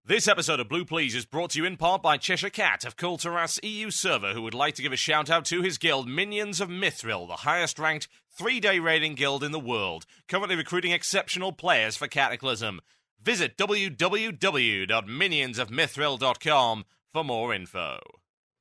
This episode of Blue Plz is brought to you in part by Cheshire Cat of Kulturas EU server, who would like to give a shout out to his guild, Minions of Mithril, the highest ranked 3-day raiding guild in the world, currently recruiting exceptional players for Cataclysm. Visit www.minionsofmithril.com for more info.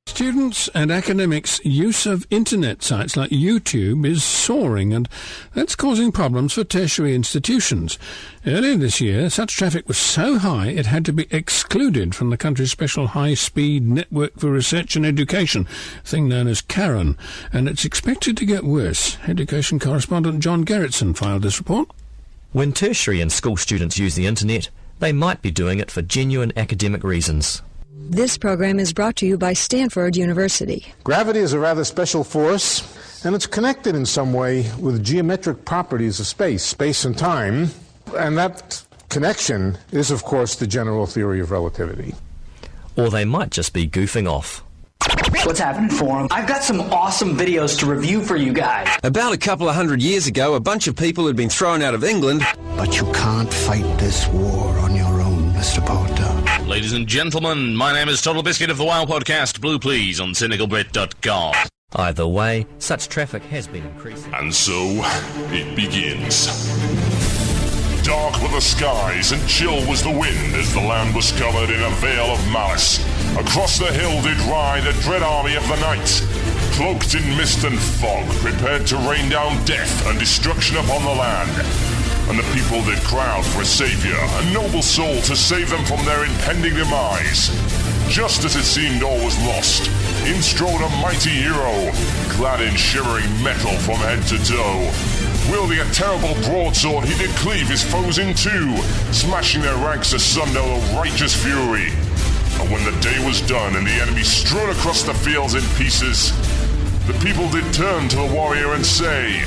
Students' and academics' use of internet sites like YouTube is soaring, and that's causing problems for tertiary institutions. Earlier this year, such traffic was so high it had to be excluded from the country's special high-speed network for research and education, a thing known as CAREN, and it's expected to get worse. Education correspondent John Gerritsen filed this report. When tertiary and school students use the internet, they might be doing it for genuine academic reasons. This program is brought to you by Stanford University. Gravity is a rather special force, and it's connected in some way with geometric properties of space and time. And that connection is, of course, the general theory of relativity. Or they might just be goofing off. What's happening, Forum? I've got some awesome videos to review for you guys. About a couple of 100 years ago, a bunch of people had been thrown out of England. But you can't fight this war on your own, Mr. Potter. Ladies and gentlemen, my name is TotalBiscuit of the WoW podcast, Blue Plz on cynicalbrit.com. Either way, such traffic has been increasing. And so, it begins. Dark were the skies and chill was the wind as the land was covered in a veil of malice. Across the hill did ride a dread army of the night, cloaked in mist and fog, prepared to rain down death and destruction upon the land. And the people did crowd for a saviour, a noble soul to save them from their impending demise. Just as it seemed all was lost, in strode a mighty hero, clad in shimmering metal from head to toe. Wielding a terrible broadsword, he did cleave his foes in two, smashing their ranks asunder with righteous fury. And when the day was done and the enemy strewn across the fields in pieces, the people did turn to the warrior and say,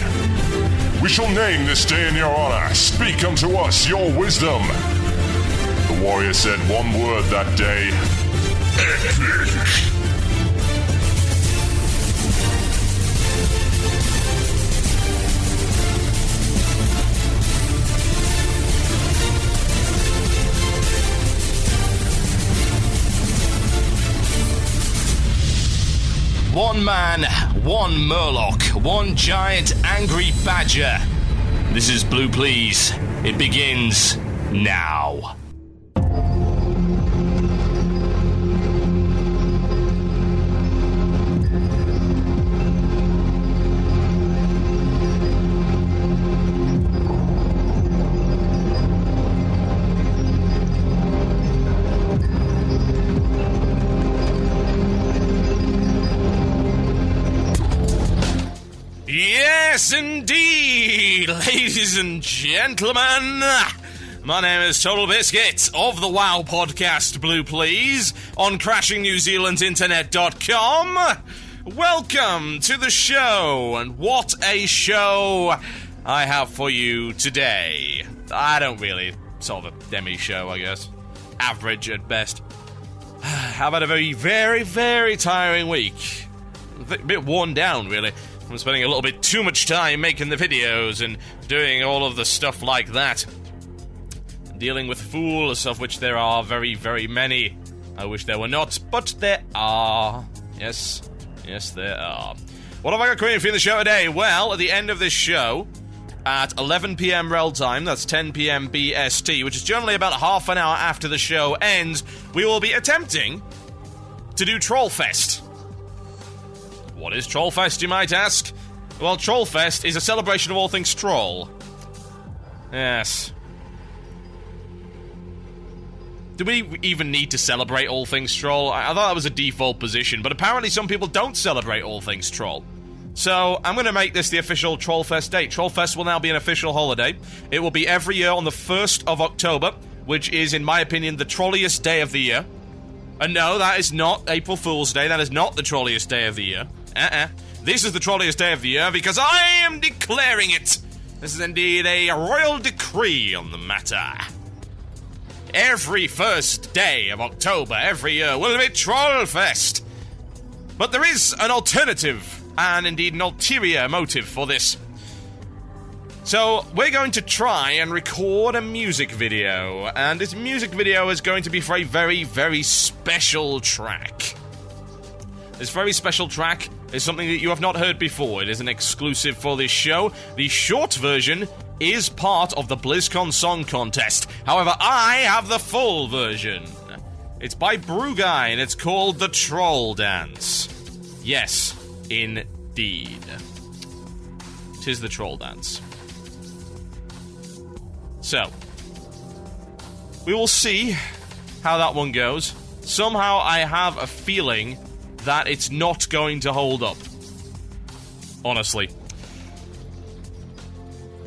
"We shall name this day in your honor. Speak unto us your wisdom." The warrior said one word that day: epic. One man, one murloc, one giant angry badger. This is Blue Plz. It begins now. Yes, indeed, ladies and gentlemen. My name is TotalBiscuit of the WoW podcast Blue Plz on crashingnewzealandinternet.com. Welcome to the show, and what a show I have for you today. I don't really, sort of a demi-show, I guess. Average at best. I've had a very, very, very tiring week. A bit worn down, really. I'm spending a little bit too much time making the videos and doing all of the stuff like that. Dealing with fools, of which there are very, very many. I wish there were not, but there are. Yes, there are. What have I got coming for you in the show today? Well, at the end of this show, at 11 p.m. Rel time, that's 10 p.m. BST, which is generally about half an hour after the show ends, we will be attempting to do Trollfest. What is Trollfest, you might ask? Well, Trollfest is a celebration of all things troll. Yes. Do we even need to celebrate all things troll? I thought that was a default position, but apparently some people don't celebrate all things troll. So, I'm going to make this the official Trollfest date. Trollfest will now be an official holiday. It will be every year on the 1st of October, which is, in my opinion, the trolliest day of the year. And no, that is not April Fool's Day. That is not the trolliest day of the year. This is the trolliest day of the year because I am declaring it. This is indeed a royal decree on the matter. Every first day of October every year will be Trollfest. But there is an alternative and indeed an ulterior motive for this. So, we're going to try and record a music video, and this music video is going to be for a very, very special track. This very special track is something that you have not heard before. It is an exclusive for this show. The short version is part of the BlizzCon Song Contest. However, I have the full version. It's by Bruguy, and it's called The Troll Dance. Yes, indeed. 'Tis the Troll Dance. So, we will see how that one goes. Somehow I have a feeling that it's not going to hold up. Honestly.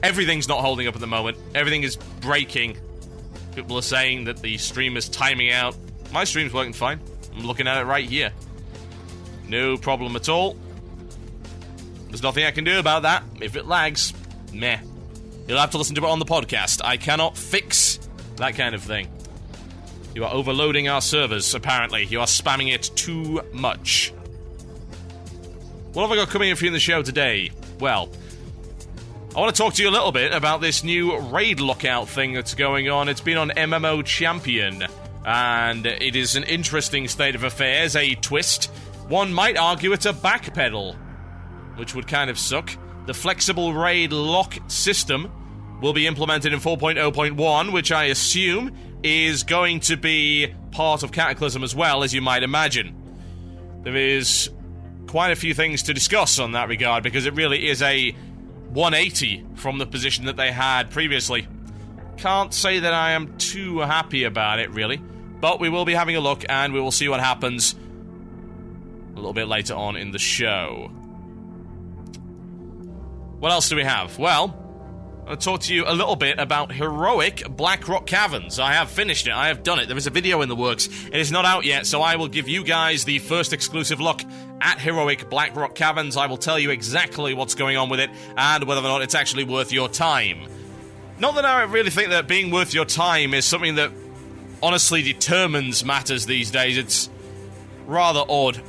Everything's not holding up at the moment. Everything is breaking. People are saying that the stream is timing out. My stream's working fine. I'm looking at it right here. No problem at all. There's nothing I can do about that. If it lags, meh. You'll have to listen to it on the podcast. I cannot fix that kind of thing. You are overloading our servers, apparently. You are spamming it too much. What have I got coming in for you in the show today? Well, I want to talk to you a little bit about this new raid lockout thing that's going on. It's been on MMO Champion, and it is an interesting state of affairs, a twist. One might argue it's a backpedal, which would kind of suck. The flexible raid lock system will be implemented in 4.0.1, which I assume is going to be part of Cataclysm as well, as you might imagine. There is quite a few things to discuss on that regard, because it really is a 180 from the position that they had previously. Can't say that I am too happy about it, really, but we will be having a look, and we will see what happens a little bit later on in the show. What else do we have? Well, I'll talk to you a little bit about Heroic Blackrock Caverns. I have finished it. I have done it. There is a video in the works. It is not out yet, so I will give you guys the first exclusive look at Heroic Blackrock Caverns. I will tell you exactly what's going on with it and whether or not it's actually worth your time. Not that I really think that being worth your time is something that honestly determines matters these days. It's rather odd.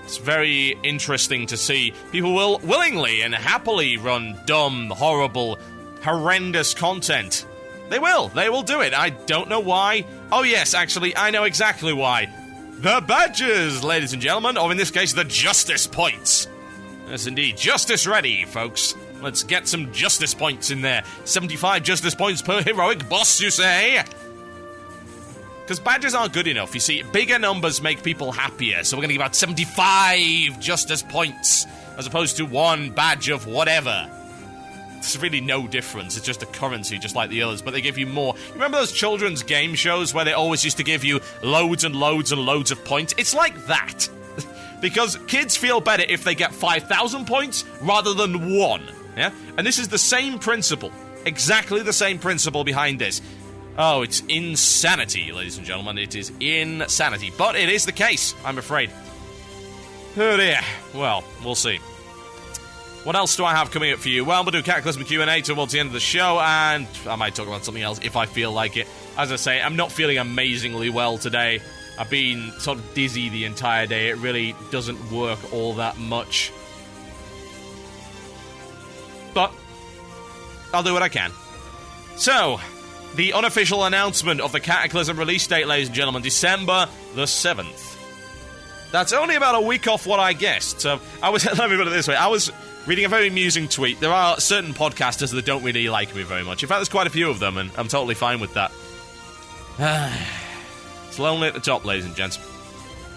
It's very interesting to see people will willingly and happily run dumb, horrible, horrendous content. They will do it. I don't know why. Oh yes, actually, I know exactly why. The badges, ladies and gentlemen, or in this case, the justice points. Yes, indeed. Justice ready, folks. Let's get some justice points in there. 75 justice points per heroic boss, you say? Because badges aren't good enough. You see, bigger numbers make people happier, so we're going to give out 75 justice points, as opposed to one badge of whatever. It's really no difference. It's just a currency, just like the others, but they give you more. You remember those children's game shows where they always used to give you loads and loads and loads of points? It's like that. Because kids feel better if they get 5,000 points rather than one. Yeah? And this is the same principle. Exactly the same principle behind this. Oh, it's insanity, ladies and gentlemen. It is insanity. But it is the case, I'm afraid. Oh dear. Well, we'll see. What else do I have coming up for you? Well, we'll do Cataclysm Q&A towards the end of the show, and I might talk about something else if I feel like it. As I say, I'm not feeling amazingly well today. I've been sort of dizzy the entire day. It really doesn't work all that much. But I'll do what I can. So, the unofficial announcement of the Cataclysm release date, ladies and gentlemen, December the 7th. That's only about a week off what I guessed. So, let me put it this way. I was reading a very amusing tweet. There are certain podcasters that don't really like me very much. In fact, there's quite a few of them, and I'm totally fine with that. It's lonely at the top, ladies and gents.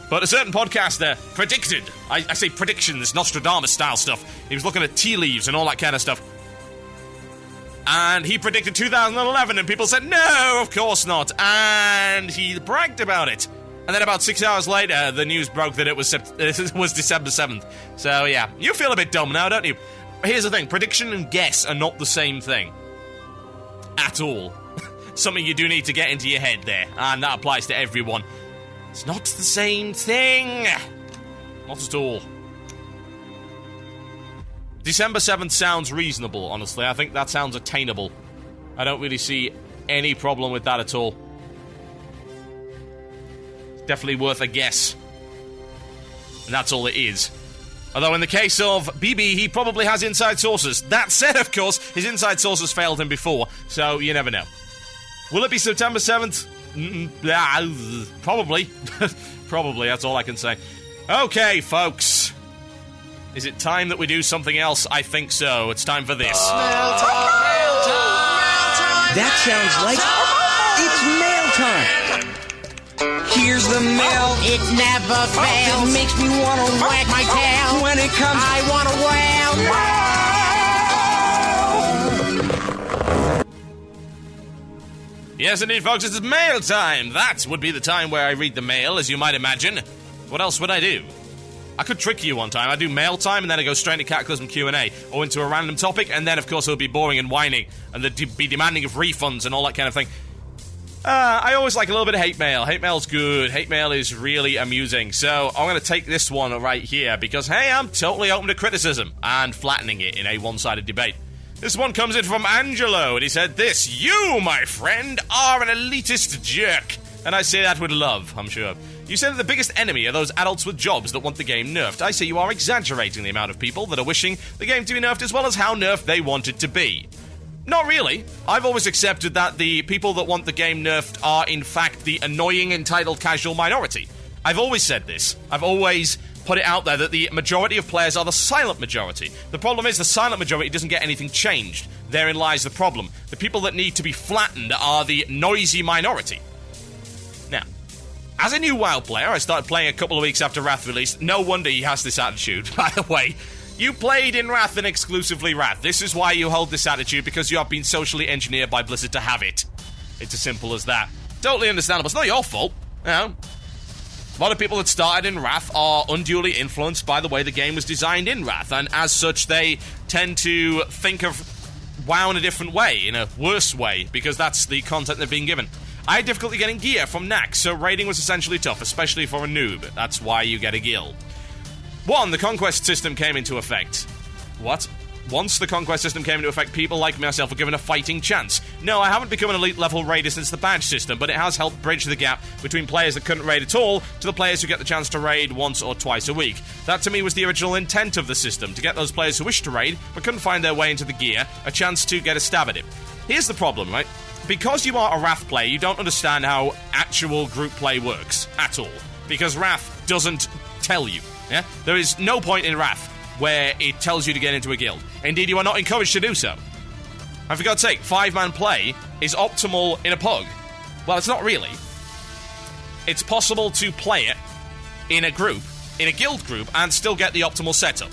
But a certain podcaster predicted, I say predictions, Nostradamus-style stuff. He was looking at tea leaves and all that kind of stuff. And he predicted 2011, and people said, no, of course not. And he bragged about it. And then about 6 hours later, the news broke that it was December 7th. So, yeah, you feel a bit dumb now, don't you? Here's the thing, prediction and guess are not the same thing. At all. Something you do need to get into your head there, and that applies to everyone. It's not the same thing. Not at all. December 7th sounds reasonable, honestly. I think that sounds attainable. I don't really see any problem with that at all. It's definitely worth a guess. And that's all it is. Although in the case of BB, he probably has inside sources. That said, of course, his inside sources failed him before, so you never know. Will it be September 7th? Probably. Probably, that's all I can say. Okay, folks. Is it time that we do something else? I think so. It's time for this. Mail time! That sounds like it's mail time! Here's the mail. It never fails. It makes me want to wag my tail. When it comes, I want to wail. Yes, indeed, folks, it's mail time. That would be the time where I read the mail, as you might imagine. What else would I do? I could trick you one time. I do mail time, and then I go straight into Cataclysm Q&A, or into a random topic, and then, of course, it would be boring and whining, and they'd be demanding of refunds and all that kind of thing. I always like a little bit of hate mail. Hate mail's good. Hate mail is really amusing. So I'm going to take this one right here because, hey, I'm totally open to criticism and flattening it in a one-sided debate. This one comes in from Angelo, and he said this: "You, my friend, are an elitist jerk." And I say that with love, I'm sure. You said that the biggest enemy are those adults with jobs that want the game nerfed. I say you are exaggerating the amount of people that are wishing the game to be nerfed as well as how nerfed they want it to be. Not really. I've always accepted that the people that want the game nerfed are, in fact, the annoying, entitled, casual minority. I've always said this. I've always put it out there that the majority of players are the silent majority. The problem is the silent majority doesn't get anything changed. Therein lies the problem. The people that need to be flattened are the noisy minority. Now, as a new WoW player, I started playing a couple of weeks after Wrath released. No wonder he has this attitude, by the way. You played in Wrath and exclusively Wrath. This is why you hold this attitude, because you have been socially engineered by Blizzard to have it. It's as simple as that. Totally understandable. It's not your fault. You know? A lot of people that started in Wrath are unduly influenced by the way the game was designed in Wrath, and as such, they tend to think of WoW in a different way, in a worse way, because that's the content they've been given. I had difficulty getting gear from Nax, so raiding was essentially tough, especially for a noob. That's why you get a guild. 1. The conquest system came into effect. What? Once the conquest system came into effect, people like myself were given a fighting chance. No, I haven't become an elite-level raider since the badge system, but it has helped bridge the gap between players that couldn't raid at all to the players who get the chance to raid once or twice a week. That, to me, was the original intent of the system, to get those players who wished to raid but couldn't find their way into the gear a chance to get a stab at it. Here's the problem, right? Because you are a Wrath player, you don't understand how actual group play works at all. Because Wrath doesn't tell you. Yeah? There is no point in Wrath where it tells you to get into a guild. Indeed, you are not encouraged to do so. And for God's sake, 5-man play is optimal in a pug. Well, it's not really. It's possible to play it in a group, in a guild group, and still get the optimal setup.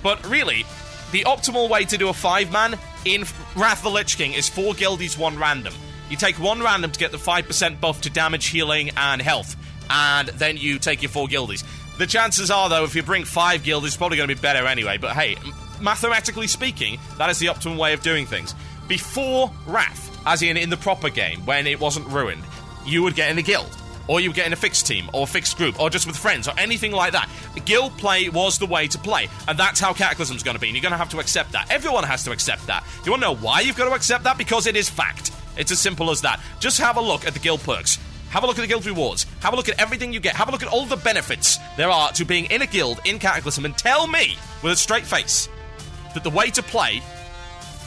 But really, the optimal way to do a 5-man in Wrath the Lich King is 4 guildies, 1 random. You take 1 random to get the 5% buff to damage, healing, and health. And then you take your 4 guildies. The chances are, though, if you bring 5 guilds, it's probably going to be better anyway. But hey, mathematically speaking, that is the optimum way of doing things. Before Wrath, as in the proper game, when it wasn't ruined, you would get in a guild. Or you would get in a fixed team, or a fixed group, or just with friends, or anything like that. Guild play was the way to play. And that's how Cataclysm's going to be, and you're going to have to accept that. Everyone has to accept that. You want to know why you've got to accept that? Because it is fact. It's as simple as that. Just have a look at the guild perks. Have a look at the guild rewards. Have a look at everything you get. Have a look at all the benefits there are to being in a guild in Cataclysm, and tell me, with a straight face, that the way to play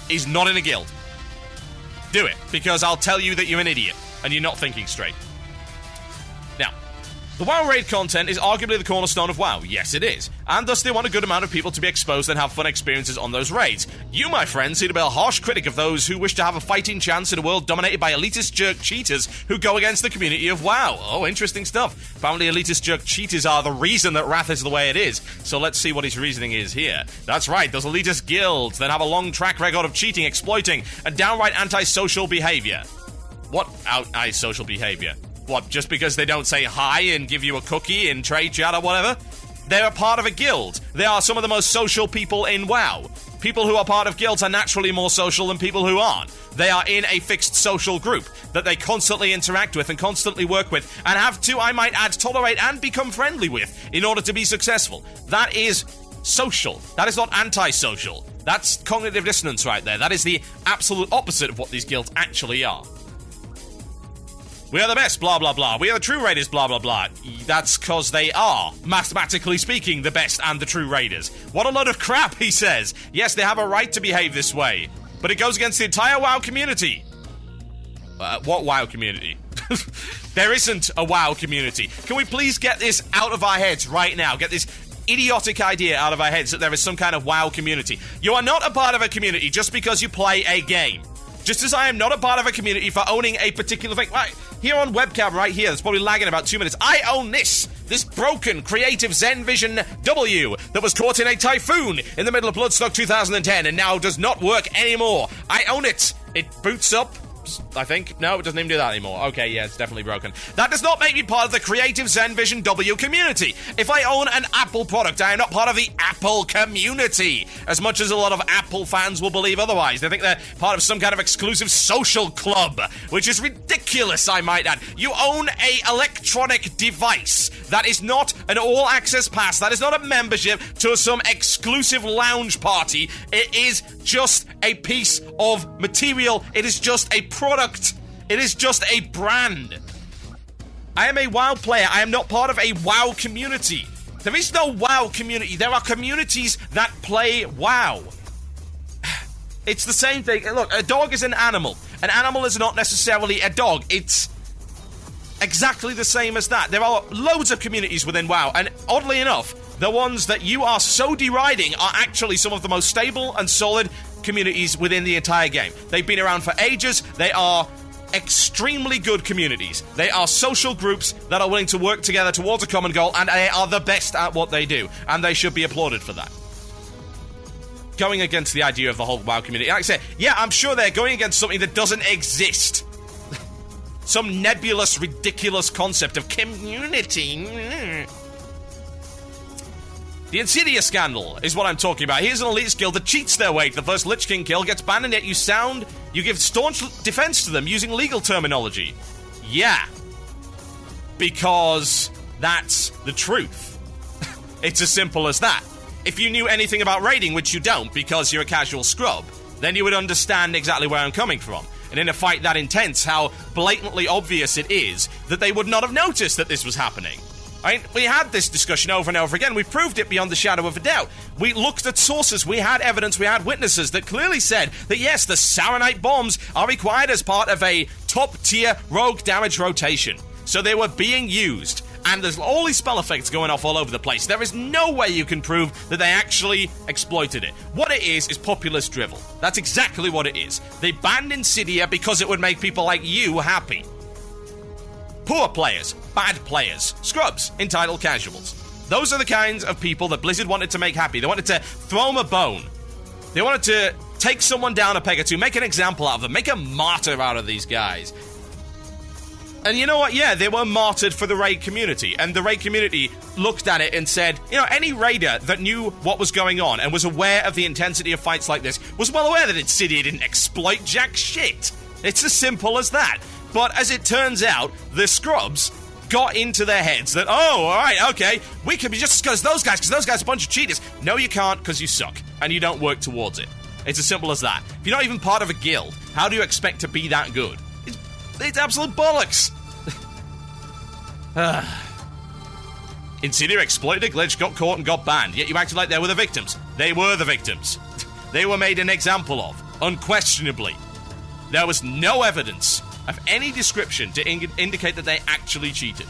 is not in a guild. Do it, because I'll tell you that you're an idiot, and you're not thinking straight. Now, the WoW raid content is arguably the cornerstone of WoW. Yes, it is. And thus they want a good amount of people to be exposed and have fun experiences on those raids. You, my friend, seem to be a harsh critic of those who wish to have a fighting chance in a world dominated by elitist jerk cheaters who go against the community of WoW. Oh, interesting stuff. Apparently elitist jerk cheaters are the reason that Wrath is the way it is. So let's see what his reasoning is here. That's right, those elitist guilds that have a long track record of cheating, exploiting, and downright antisocial behavior. What antisocial behavior? What, just because they don't say hi and give you a cookie in trade chat or whatever? They're a part of a guild. They are some of the most social people in WoW. People who are part of guilds are naturally more social than people who aren't. They are in a fixed social group that they constantly interact with and constantly work with, and have to, I might add, tolerate and become friendly with in order to be successful. That is social. That is not antisocial. That's cognitive dissonance right there. That is the absolute opposite of what these guilds actually are. We are the best, blah, blah, blah. We are the true raiders, blah, blah, blah. That's because they are, mathematically speaking, the best and the true raiders. What a load of crap, he says. Yes, they have a right to behave this way, but it goes against the entire WoW community. What WoW community? There isn't a WoW community. Can we please get this out of our heads right now? Get this idiotic idea out of our heads that there is some kind of WoW community. You are not a part of a community just because you play a game. Just as I am not a part of a community for owning a particular thing. Right, here on webcam right here, that's probably lagging about 2 minutes. I own this broken creative Zen Vision W that was caught in a typhoon in the middle of Bloodstock 2010 and now does not work anymore. I own it. It boots up, I think. No, it doesn't even do that anymore. Okay, yeah, it's definitely broken. That does not make me part of the creative Zen Vision W community. If I own an Apple product, I am not part of the Apple community. As much as a lot of Apple fans will believe otherwise. They think they're part of some kind of exclusive social club, which is ridiculous, I might add. You own a electronic device. That is not an all-access pass. That is not a membership to some exclusive lounge party. It is just a piece of material. It is just a product. It is just a brand. I am a WoW player. I am not part of a WoW community. There is no WoW community. There are communities that play WoW. It's the same thing. Look, a dog is an animal. An animal is not necessarily a dog. It's exactly the same as that. There are loads of communities within WoW, and oddly enough, the ones that you are so deriding are actually some of the most stable and solid communities within the entire game. They've been around for ages. They are extremely good communities. They are social groups that are willing to work together towards a common goal, and they are the best at what they do, and they should be applauded for that. Going against the idea of the whole WoW community, like I said, yeah, I'm sure they're going against something that doesn't exist. Some nebulous, ridiculous concept of community. The Insidia scandal is what I'm talking about. Here's an elitist guild that cheats their way to the first Lich King kill, gets banned, and yet you give staunch defense to them using legal terminology. Yeah. Because that's the truth. It's as simple as that. If you knew anything about raiding, which you don't because you're a casual scrub, then you would understand exactly where I'm coming from. And in a fight that intense, how blatantly obvious it is that they would not have noticed that this was happening. I mean, we had this discussion over and over again. We proved it beyond the shadow of a doubt. We looked at sources, we had evidence, we had witnesses that clearly said that yes, the Saronite bombs are required as part of a top-tier rogue damage rotation. So they were being used. And there's all these spell effects going off all over the place. There is no way you can prove that they actually exploited it. What it is populist drivel. That's exactly what it is. They banned Insidia because it would make people like you happy. Poor players, bad players, scrubs, entitled casuals. Those are the kinds of people that Blizzard wanted to make happy. They wanted to throw them a bone. They wanted to take someone down a peg or two, make an example out of them, make a martyr out of these guys. And you know what? Yeah, they were martyred for the raid community. And the raid community looked at it and said, you know, any raider that knew what was going on and was aware of the intensity of fights like this was well aware that Insidia didn't exploit jack shit. It's as simple as that. But as it turns out, the scrubs got into their heads that, oh, all right, okay, we can be just because those guys are a bunch of cheaters. No, you can't, because you suck, and you don't work towards it. It's as simple as that. If you're not even part of a guild, how do you expect to be that good? It's absolute bollocks. Insidia exploited a glitch, got caught, and got banned, yet you acted like they were the victims. They were the victims. They were made an example of, unquestionably. There was no evidence of any description to indicate that they actually cheated.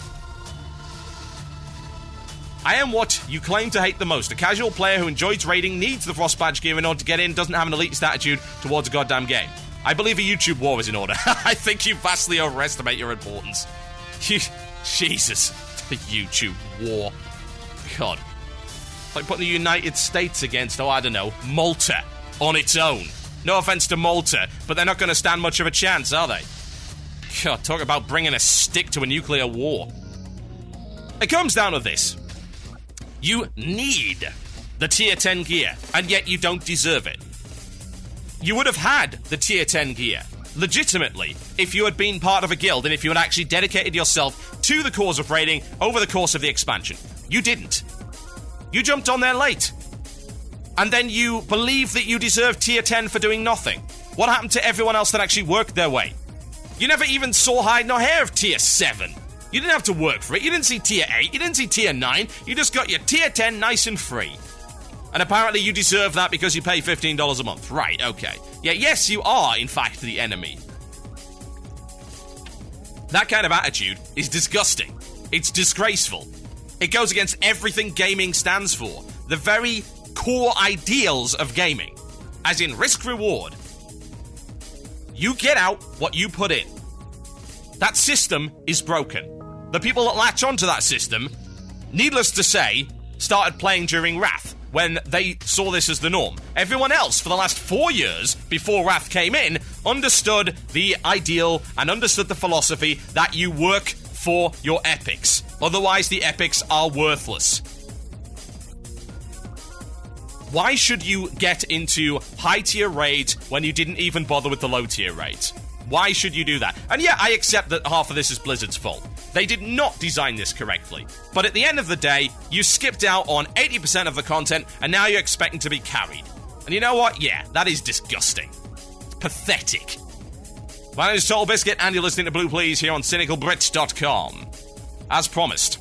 I am what you claim to hate the most. A casual player who enjoys raiding, needs the Frost Badge gear in order to get in, doesn't have an elitist attitude towards a goddamn game. I believe a YouTube war is in order. I think you vastly overestimate your importance. Jesus. The YouTube war. God. Like putting the United States against, oh, I don't know, Malta on its own. No offense to Malta, but they're not going to stand much of a chance, are they? God, talk about bringing a stick to a nuclear war. It comes down to this. You need the Tier 10 gear, and yet you don't deserve it. You would have had the Tier 10 gear, legitimately, if you had been part of a guild and if you had actually dedicated yourself to the cause of raiding over the course of the expansion. You didn't. You jumped on there late. And then you believe that you deserve Tier 10 for doing nothing. What happened to everyone else that actually worked their way? You never even saw hide nor hair of tier 7. You didn't have to work for it. You didn't see tier 8. You didn't see tier 9. You just got your tier 10 nice and free. And apparently you deserve that because you pay $15 a month. Right, okay. Yeah, yes, you are, in fact, the enemy. That kind of attitude is disgusting. It's disgraceful. It goes against everything gaming stands for. The very core ideals of gaming. As in risk-reward. You get out what you put in. That system is broken. The people that latch onto that system, needless to say, started playing during Wrath, when they saw this as the norm. Everyone else, for the last 4 years, before Wrath came in, understood the ideal and understood the philosophy that you work for your epics. Otherwise, the epics are worthless. Why should you get into high-tier raids when you didn't even bother with the low-tier raids? Why should you do that? And yeah, I accept that half of this is Blizzard's fault. They did not design this correctly. But at the end of the day, you skipped out on 80% of the content, and now you're expecting to be carried. And you know what? Yeah, that is disgusting. It's pathetic. My name is TotalBiscuit, and you're listening to Blue Plz here on CynicalBrits.com. As promised,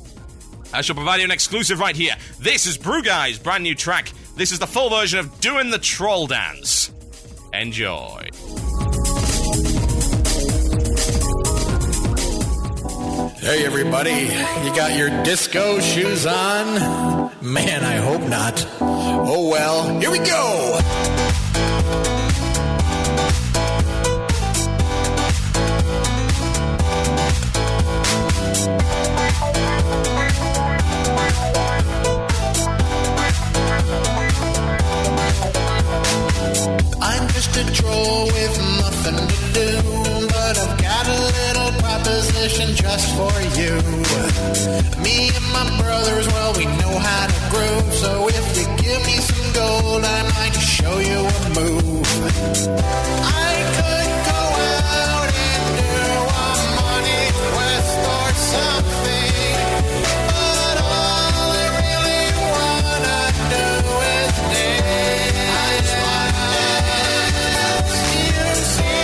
I shall provide you an exclusive right here. This is Brew Guy's brand new track. This is the full version of Doing the Troll Dance. Enjoy. Hey everybody, you got your disco shoes on? Man, I hope not. Oh well, here we go! I'm just a troll with nothing to do, but I've got a little proposition just for you. Me and my brothers, well, we know how to groove, so if you give me some gold, I might just show you a move. I could go out and do a money quest or something, but all I really wanna do is dance. You see,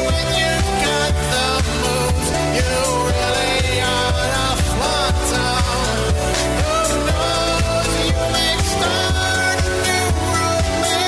when you've got the moves, you really ought to flaunt them. Who knows, you may start a new romance.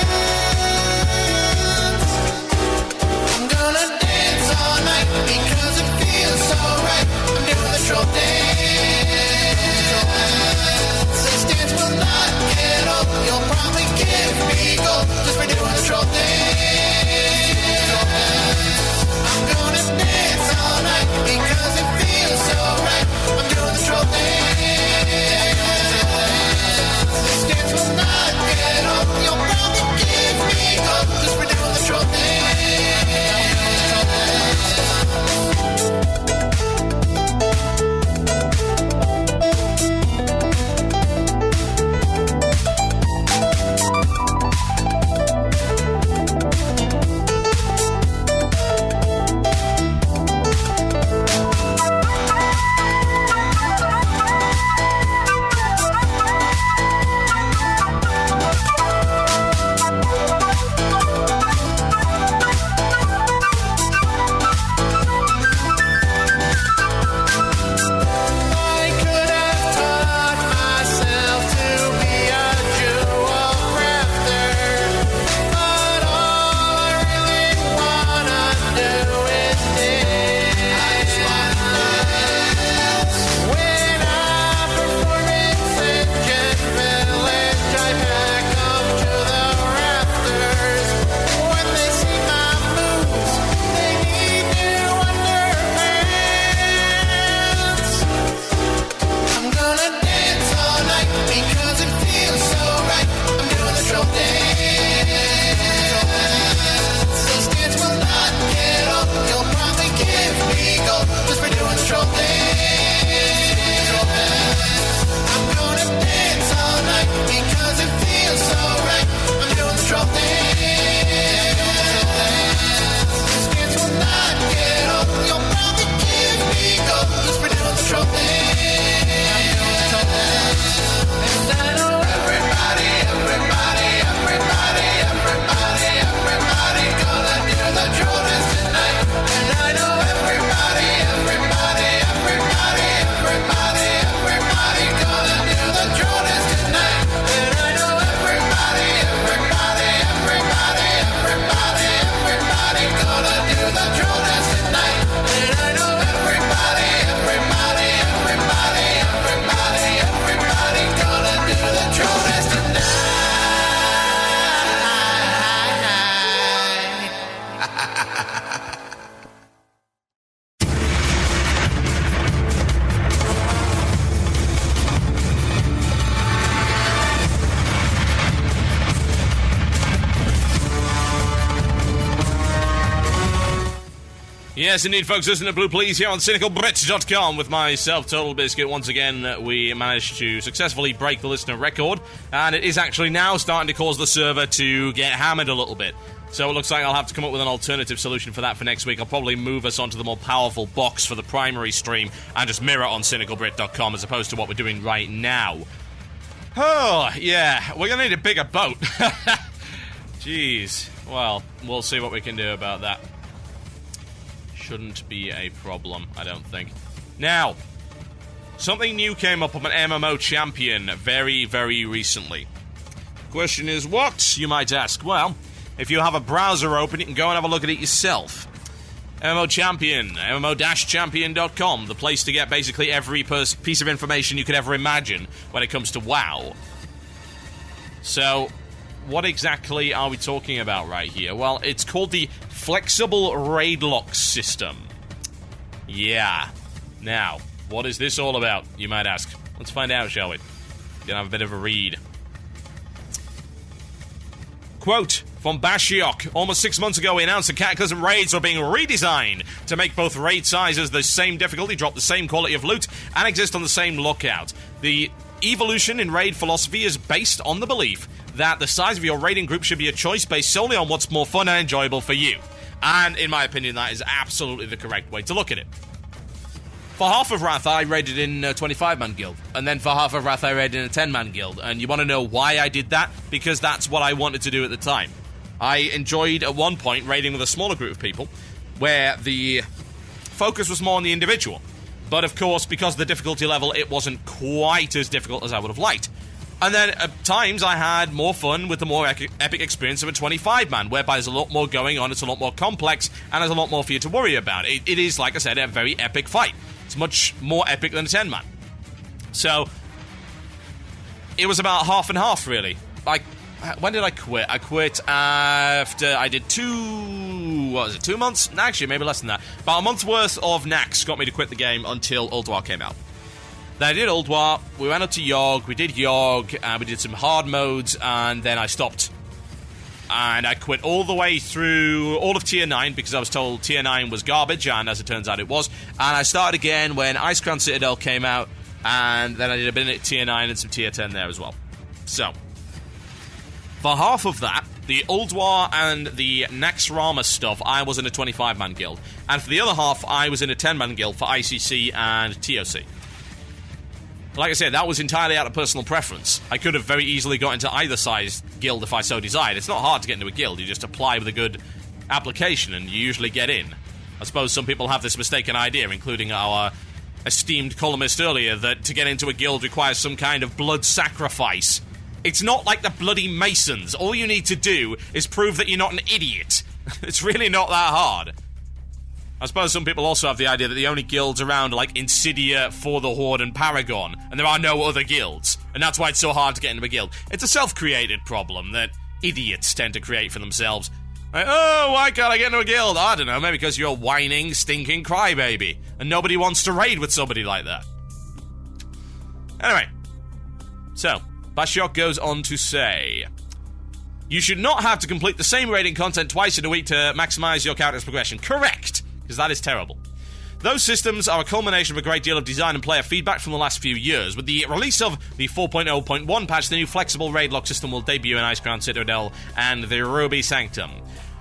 Yes, indeed, folks. Listen to Blue Plz here on cynicalbrit.com with myself, TotalBiscuit. Once again, we managed to successfully break the listener record, and it is actually now starting to cause the server to get hammered a little bit. So it looks like I'll have to come up with an alternative solution for that for next week. I'll probably move us onto the more powerful box for the primary stream and just mirror on cynicalbrit.com as opposed to what we're doing right now. Oh, yeah, we're going to need a bigger boat. Jeez. Well, we'll see what we can do about that. Shouldn't be a problem, I don't think. Now, something new came up on an MMO champion very, very recently. Question is what, you might ask? Well, if you have a browser open, you can go and have a look at it yourself. MMO Champion, MMO-champion.com, the place to get basically every piece of information you could ever imagine when it comes to WoW. So, what exactly are we talking about right here? Well, it's called the Flexible Raid Lock System. Yeah. Now, what is this all about, you might ask? Let's find out, shall we? Gonna have a bit of a read. Quote from Bashiok. Almost 6 months ago, we announced that Cataclysm raids are being redesigned to make both raid sizes the same difficulty, drop the same quality of loot, and exist on the same lookout. The evolution in raid philosophy is based on the belief that the size of your raiding group should be a choice based solely on what's more fun and enjoyable for you. And, in my opinion, that is absolutely the correct way to look at it. For half of Wrath, I raided in a 25-man guild. And then for half of Wrath, I raided in a 10-man guild. And you want to know why I did that? Because that's what I wanted to do at the time. I enjoyed, at one point, raiding with a smaller group of people, where the focus was more on the individual. But, of course, because of the difficulty level, it wasn't quite as difficult as I would have liked. And then, at times, I had more fun with the more epic experience of a 25-man, whereby there's a lot more going on, it's a lot more complex, and there's a lot more for you to worry about. It is, like I said, a very epic fight. It's much more epic than a 10-man. So, it was about half and half, really. When did I quit? I quit after I did 2 months? Actually, maybe less than that. About a month's worth of Nax got me to quit the game until Ulduar came out. Then I did Ulduar, we went up to Yogg, we did Yogg, we did some hard modes, and then I stopped. And I quit all the way through all of Tier 9, because I was told Tier 9 was garbage, and as it turns out it was. And I started again when Icecrown Citadel came out, and then I did a bit at Tier 9 and some Tier 10 there as well. So, for half of that, the Ulduar and the Naxxramas stuff, I was in a 25-man guild. And for the other half, I was in a 10-man guild for ICC and TOC. Like I said, that was entirely out of personal preference. I could have very easily got into either size guild if I so desired. It's not hard to get into a guild. You just apply with a good application and you usually get in. I suppose some people have this mistaken idea, including our esteemed columnist earlier, that to get into a guild requires some kind of blood sacrifice. It's not like the bloody Masons. All you need to do is prove that you're not an idiot. It's really not that hard. I suppose some people also have the idea that the only guilds around are like Insidia, For the Horde, and Paragon, and there are no other guilds, and that's why it's so hard to get into a guild. It's a self-created problem that idiots tend to create for themselves. Like, oh, why can't I get into a guild? I don't know, maybe because you're a whining, stinking crybaby, and nobody wants to raid with somebody like that. Anyway, so, Bashiok goes on to say, you should not have to complete the same raiding content twice in a week to maximize your character's progression. Correct! Because that is terrible. Those systems are a culmination of a great deal of design and player feedback from the last few years. With the release of the 4.0.1 patch, the new flexible raid lock system will debut in Icecrown Citadel and the Ruby Sanctum.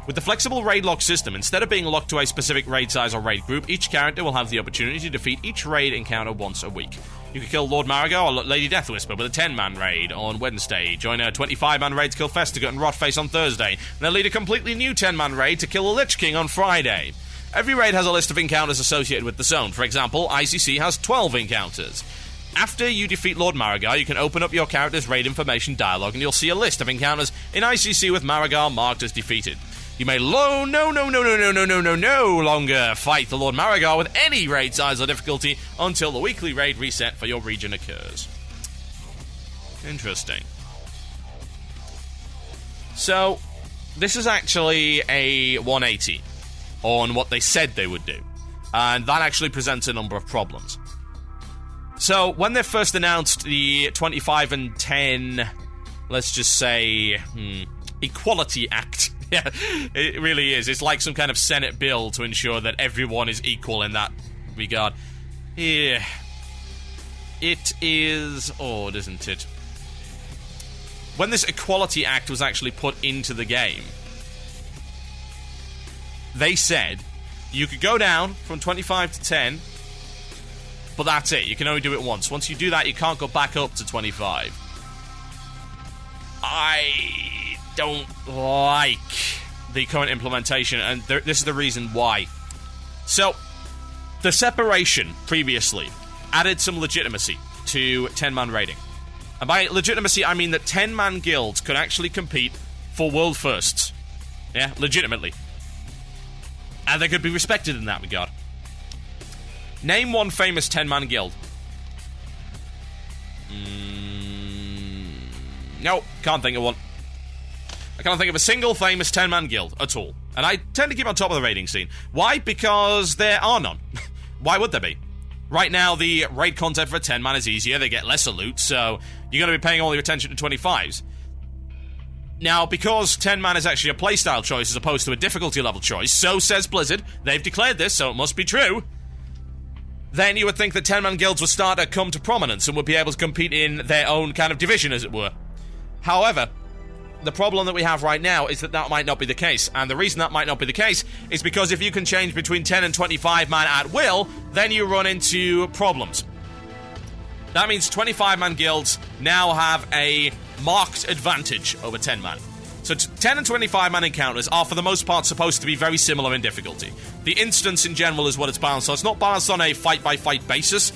With the flexible raid lock system, instead of being locked to a specific raid size or raid group, each character will have the opportunity to defeat each raid encounter once a week. You can kill Lord Marigar or Lady Deathwhisper with a 10-man raid on Wednesday, join a 25-man raid to kill Festigut and Rotface on Thursday, and then lead a completely new 10-man raid to kill a Lich King on Friday. Every raid has a list of encounters associated with the zone. For example, ICC has 12 encounters. After you defeat Lord Marigar, you can open up your character's raid information dialogue and you'll see a list of encounters in ICC with Marigar marked as defeated. You may no longer fight the Lord Marigar with any raid size or difficulty until the weekly raid reset for your region occurs. Interesting. So, this is actually a 180 on what they said they would do. And that actually presents a number of problems. So, when they first announced the 25 and 10, let's just say, Equality Act, Yeah, it really is. It's like some kind of Senate bill to ensure that everyone is equal in that regard. Yeah. It is odd, isn't it? When this Equality Act was actually put into the game, they said you could go down from 25 to 10, but that's it. You can only do it once. Once you do that, you can't go back up to 25. I don't like the current implementation, and this is the reason why. So, the separation previously added some legitimacy to 10-man raiding. And by legitimacy, I mean that 10-man guilds could actually compete for world firsts. Yeah, legitimately. And they could be respected in that regard. Name one famous 10-man guild. No, can't think of one. I can't think of a single famous 10-man guild at all. And I tend to keep on top of the raiding scene. Why? Because there are none. Why would there be? Right now, the raid content for a 10-man is easier. They get lesser loot, so you're going to be paying all your attention to 25s. Now, because 10-man is actually a playstyle choice as opposed to a difficulty level choice, so says Blizzard, they've declared this, so it must be true, then you would think that 10-man guilds would start to come to prominence and would be able to compete in their own kind of division, as it were. However, the problem that we have right now is that might not be the case, and the reason that might not be the case is because if you can change between 10 and 25-man at will, then you run into problems. That means 25-man guilds now have a marked advantage over 10-man. So 10 and 25-man encounters are for the most part supposed to be very similar in difficulty. The instance in general is what it's balanced on. It's not balanced on a fight-by-fight basis.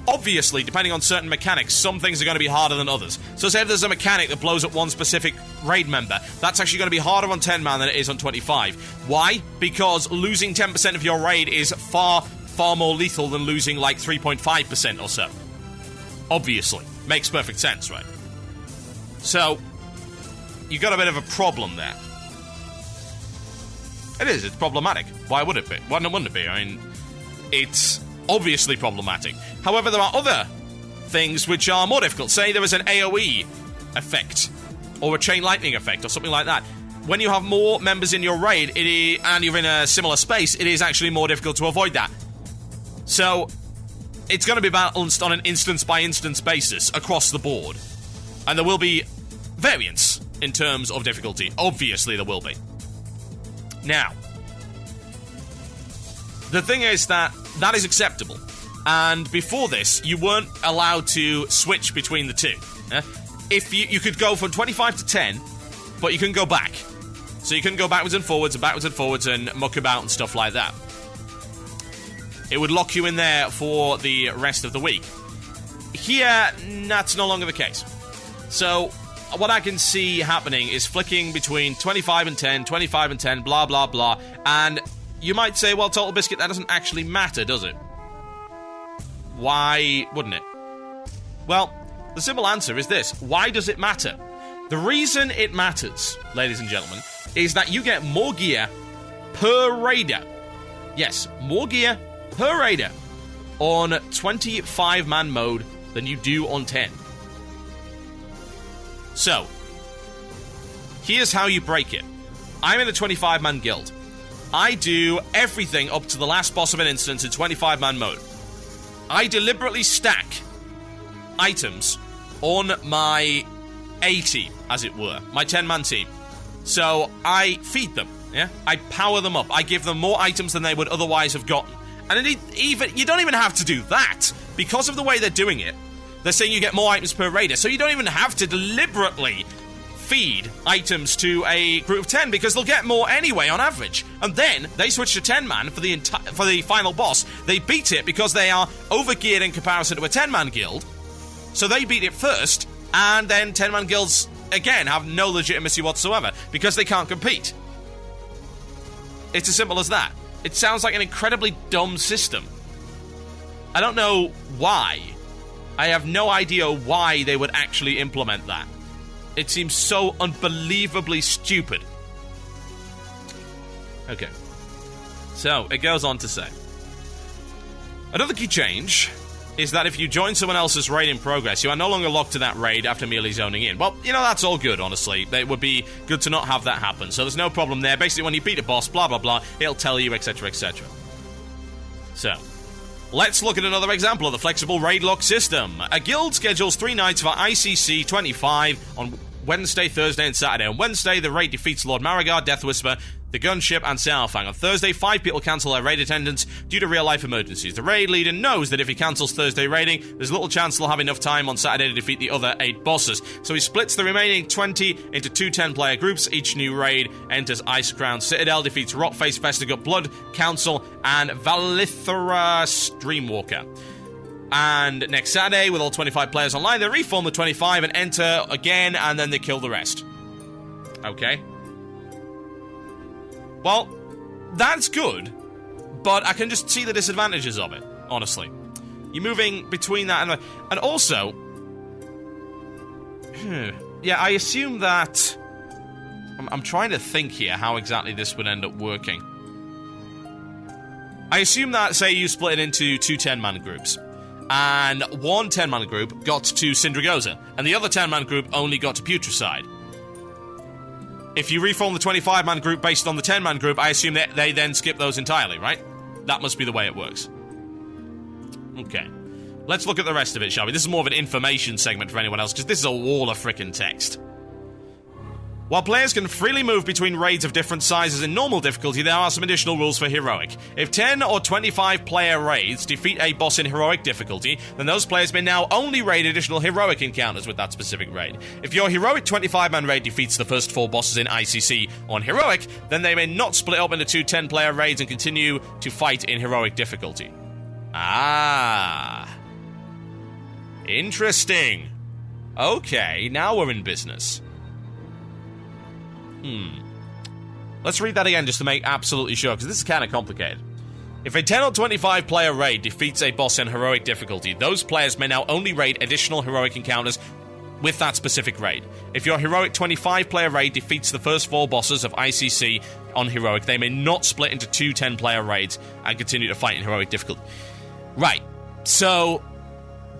Obviously, depending on certain mechanics, some things are going to be harder than others. So say if there's a mechanic that blows up one specific raid member, that's actually going to be harder on 10-man than it is on 25. Why? Because losing 10% of your raid is far, far more lethal than losing like 3.5% or so. Obviously. Makes perfect sense, right? So, you got a bit of a problem there. It is, it's problematic. Why would it be? Why wouldn't it be? I mean, it's obviously problematic. However, there are other things which are more difficult. Say there is an AoE effect, or a chain lightning effect, or something like that. When you have more members in your raid, and you're in a similar space, it is actually more difficult to avoid that. So, it's going to be balanced on an instance-by-instance basis across the board. And there will be variance in terms of difficulty. Obviously, there will be. Now, the thing is that is acceptable. And before this, you weren't allowed to switch between the two. If you could go from 25 to 10, but you couldn't go back. So you couldn't go backwards and forwards and muck about and stuff like that. It would lock you in there for the rest of the week. Here, that's no longer the case. So, what I can see happening is flicking between 25 and 10, 25 and 10, blah, blah, blah. And you might say, well, TotalBiscuit, that doesn't actually matter, does it? Why wouldn't it? Well, the simple answer is this. Why does it matter? The reason it matters, ladies and gentlemen, is that you get more gear per raider. Yes, more gear per raider on 25-man mode than you do on 10. So, here's how you break it. I'm in a 25-man guild. I do everything up to the last boss of an instance in 25-man mode. I deliberately stack items on my A team, as it were, my 10-man team. So, I feed them, yeah? I power them up. I give them more items than they would otherwise have gotten. And you don't even have to do that. Because of the way they're doing it, they're saying you get more items per raider, so you don't even have to deliberately feed items to a group of 10, because they'll get more anyway on average. And then they switch to 10-man for the final boss. They beat it because they are overgeared in comparison to a 10-man guild, so they beat it first, and then 10-man guilds, again, have no legitimacy whatsoever, because they can't compete. It's as simple as that. It sounds like an incredibly dumb system. I don't know why. I have no idea why they would actually implement that. It seems so unbelievably stupid. Okay. So, it goes on to say, another key change is that if you join someone else's raid in progress, you are no longer locked to that raid after merely zoning in. Well, that's all good, honestly. It would be good to not have that happen, so there's no problem there. Basically, when you beat a boss, blah, blah, blah, it'll tell you, etc., etc. So, let's look at another example of the flexible raid lock system. A guild schedules 3 nights for ICC 25 on Wednesday, Thursday, and Saturday. On Wednesday, the raid defeats Lord Maragard, Death Whisper, the Gunship, and Sailfang. On Thursday, 5 people cancel their raid attendance due to real-life emergencies. The raid leader knows that if he cancels Thursday raiding, there's little chance he'll have enough time on Saturday to defeat the other 8 bosses. So he splits the remaining 20 into 2 10-player groups. Each new raid enters Icecrown Citadel, defeats Rotface, Festigut, Blood Council, and Valithra Streamwalker. And next Saturday, with all 25 players online, they reform the 25 and enter again, and then they kill the rest. Okay. Well, that's good, but I can just see the disadvantages of it, honestly. You're moving between that and also... yeah, I assume that... I'm trying to think here how exactly this would end up working. I assume that, say, you split it into 2 10-man groups, and one 10-man group got to Syndragoza, and the other 10-man group only got to Putricide. If you reform the 25-man group based on the 10-man group, I assume that they then skip those entirely, right? That must be the way it works. Okay. Let's look at the rest of it, shall we? This is more of an information segment for anyone else, because this is a wall of frickin' text. While players can freely move between raids of different sizes in normal difficulty, there are some additional rules for heroic. If 10 or 25 player raids defeat a boss in heroic difficulty, then those players may now only raid additional heroic encounters with that specific raid. If your heroic 25-man raid defeats the first 4 bosses in ICC on heroic, then they may not split up into 2 10-player raids and continue to fight in heroic difficulty. Ah. Interesting. Okay, now we're in business. Let's read that again just to make absolutely sure, because this is kind of complicated. If a 10 or 25 player raid defeats a boss in heroic difficulty, those players may now only raid additional heroic encounters with that specific raid. If your heroic 25 player raid defeats the first 4 bosses of ICC on heroic, they may not split into 2 10-player raids and continue to fight in heroic difficulty. Right, so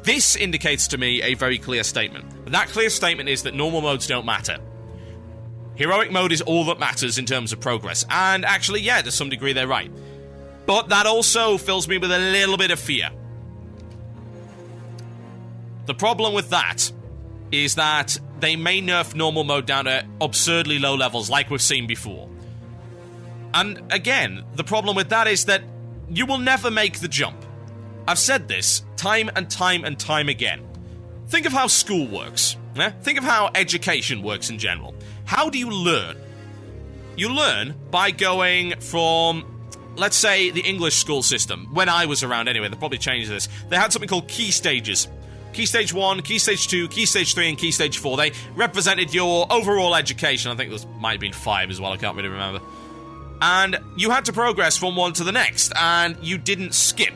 this indicates to me a very clear statement. That clear statement is that normal modes don't matter. Heroic mode is all that matters in terms of progress. And actually, yeah, to some degree they're right. But that also fills me with a little bit of fear. The problem with that is that they may nerf normal mode down to absurdly low levels like we've seen before. And again, the problem with that is that you will never make the jump. I've said this time and time and time again. Think of how school works. Think of how education works in general. How do you learn? You learn by going from, let's say, the English school system. When I was around anyway, they probably changed this. They had something called key stages. Key stage 1, key stage 2, key stage 3, and key stage 4. They represented your overall education. I think there might have been 5 as well, I can't really remember. And you had to progress from one to the next, and you didn't skip.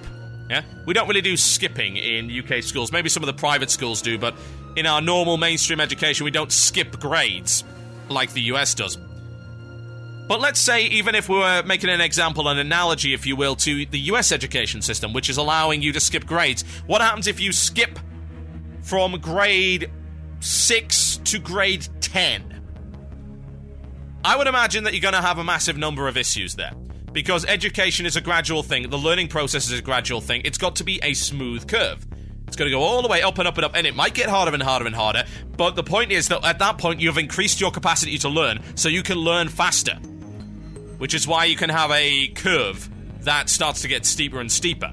Yeah? We don't really do skipping in UK schools. Maybe some of the private schools do, but in our normal mainstream education, we don't skip grades like the US does. But let's say, even if we were making an example, an analogy, if you will, to the US education system, which is allowing you to skip grades, what happens if you skip from grade 6 to grade 10? I would imagine that you're going to have a massive number of issues there. Because education is a gradual thing, the learning process is a gradual thing, it's got to be a smooth curve. It's going to go all the way up and up and up, and it might get harder and harder and harder, but the point is that at that point you've increased your capacity to learn, so you can learn faster. Which is why you can have a curve that starts to get steeper and steeper.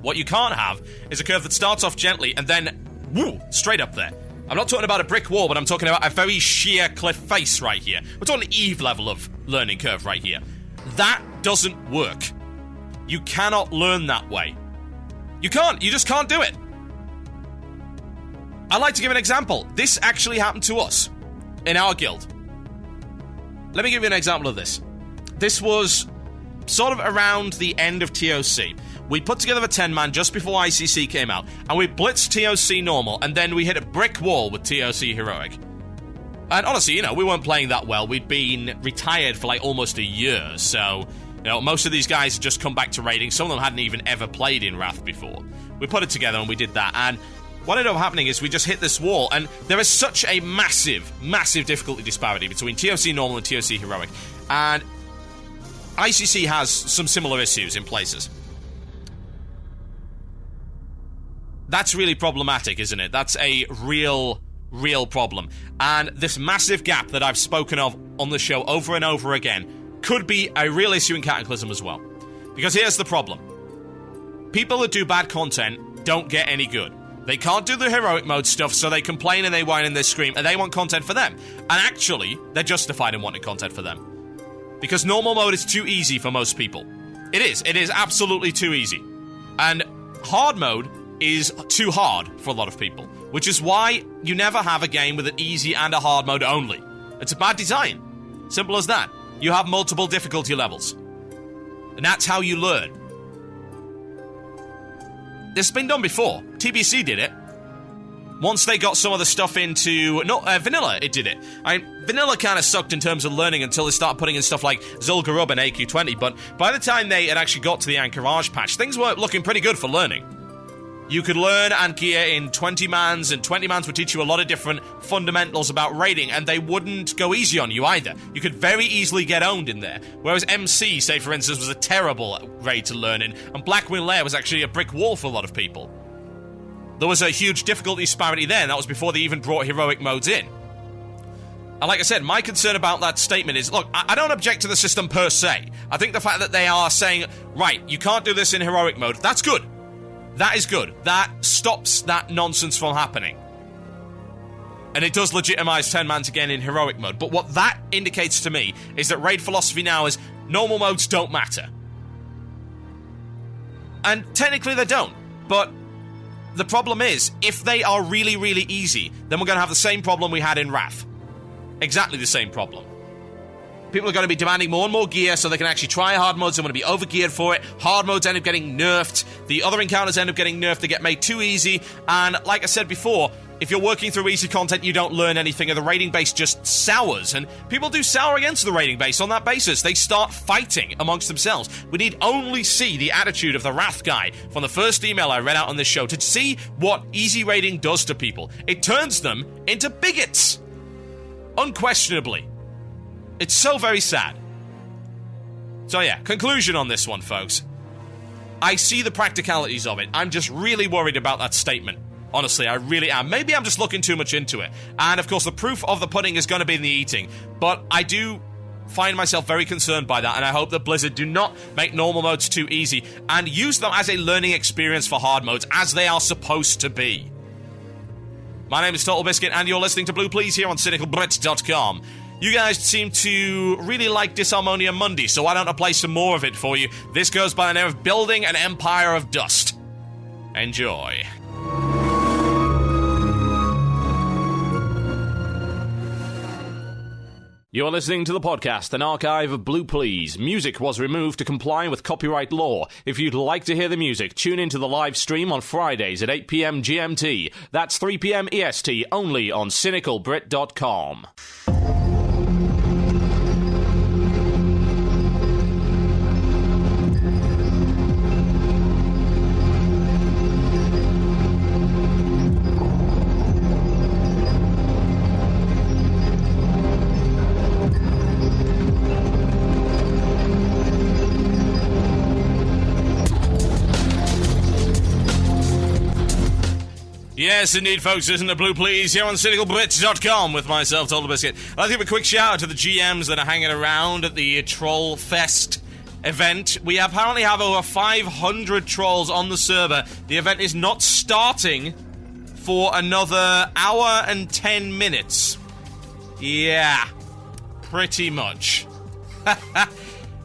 What you can't have is a curve that starts off gently and then, woo, straight up there. I'm not talking about a brick wall, but I'm talking about a very sheer cliff face right here. We're talking Eve level of learning curve right here. That doesn't work. You cannot learn that way. You can't. You just can't do it. I'd like to give an example. This actually happened to us in our guild. Let me give you an example of this. This was sort of around the end of TOC. We put together a 10-man just before ICC came out, and we blitzed TOC normal, and then we hit a brick wall with TOC heroic. And honestly, we weren't playing that well. We'd been retired for like almost a year, so You know, most of these guys had just come back to raiding. Some of them hadn't even ever played in Wrath before. We put it together and we did that, and what ended up happening is we just hit this wall, and there is such a massive, massive difficulty disparity between TOC normal and TOC heroic, and ICC has some similar issues in places. That's really problematic, isn't it? That's a real problem. And this massive gap that I've spoken of on the show over and over again could be a real issue in Cataclysm as well. Because here's the problem. People that do bad content don't get any good. They can't do the heroic mode stuff, so they complain and they whine and they scream, and they want content for them. And actually, they're justified in wanting content for them. Because normal mode is too easy for most people. It is absolutely too easy. And hard mode is too hard for a lot of people, which is why you never have a game with an easy and a hard mode only. It's a bad design. Simple as that. You have multiple difficulty levels. And that's how you learn. This has been done before. TBC did it. Once they got some of the stuff into... Vanilla, it did it. Vanilla kind of sucked in terms of learning until they started putting in stuff like Zul'Gurub and AQ20, but by the time they had actually got to the Anchorage patch, things were looking pretty good for learning. You could learn and gear in 20 mans, and 20 mans would teach you a lot of different fundamentals about raiding, and they wouldn't go easy on you either. You could very easily get owned in there. Whereas MC, say for instance, was a terrible raid to learn in, and Blackwing Lair was actually a brick wall for a lot of people. There was a huge difficulty disparity there, and that was before they even brought heroic modes in. And like I said, my concern about that statement is, look, I don't object to the system per se. I think the fact that they are saying, right, you can't do this in heroic mode, that's good. That is good. That stops that nonsense from happening. And it does legitimize 10 mans again in heroic mode. But what that indicates to me is that raid philosophy now is normal modes don't matter. And technically they don't. But the problem is, if they are really, really easy, then we're going to have the same problem we had in Wrath. Exactly the same problem. People are going to be demanding more and more gear so they can actually try hard modes. They want to be overgeared for it. Hard modes end up getting nerfed. The other encounters end up getting nerfed. They get made too easy. And like I said before, if you're working through easy content, you don't learn anything, and the raiding base just sours. And people do sour against the raiding base on that basis. They start fighting amongst themselves. We need only see the attitude of the Wrath guy from the first email I read out on this show to see what easy raiding does to people. It turns them into bigots. Unquestionably. It's so very sad. So yeah, conclusion on this one, folks. I see the practicalities of it. I'm just really worried about that statement. Honestly, I really am. Maybe I'm just looking too much into it. And of course, the proof of the pudding is going to be in the eating. But I do find myself very concerned by that, and I hope that Blizzard do not make normal modes too easy and use them as a learning experience for hard modes, as they are supposed to be. My name is TotalBiscuit, and you're listening to Blue Plz here on CynicalBrit.com. You guys seem to really like Disarmonia Mundi, so why don't I play some more of it for you? This goes by the name of Building an Empire of Dust. Enjoy. You're listening to the podcast, an archive of Blue Plz. Music was removed to comply with copyright law. If you'd like to hear the music, tune into the live stream on Fridays at 8 p.m. GMT. That's 3 p.m. EST, only on CynicalBrit.com. Yes, indeed, folks, isn't the Blue Plz here on CynicalBrit.com with myself, TotalBiscuit. I'd like to give a quick shout out to the GMs that are hanging around at the Trollfest event. We apparently have over 500 trolls on the server. The event is not starting for another hour and 10 minutes. Yeah, pretty much.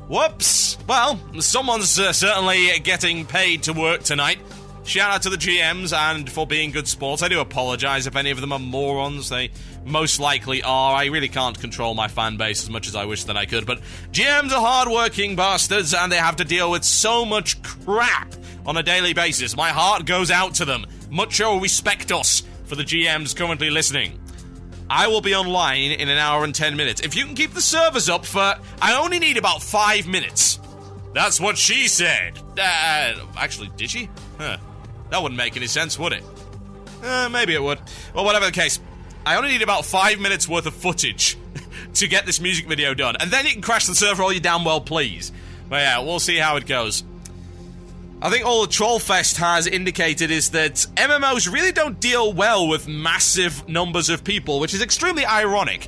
Whoops. Well, someone's certainly getting paid to work tonight. Shout out to the GMs and for being good sports. I do apologise if any of them are morons. They most likely are. I really can't control my fan base as much as I wish that I could. But GMs are hard-working bastards, and they have to deal with so much crap on a daily basis. My heart goes out to them. Mucho respectos for the GMs currently listening. I will be online in an hour and 10 minutes. If you can keep the servers up for... I only need about 5 minutes. That's what she said. Actually, did she? Huh. That wouldn't make any sense, would it? Maybe it would. Well, whatever the case, I only need about 5 minutes worth of footage to get this music video done, and then you can crash the server all you damn well please. But yeah, we'll see how it goes. I think all the Trollfest has indicated is that MMOs really don't deal well with massive numbers of people, which is extremely ironic.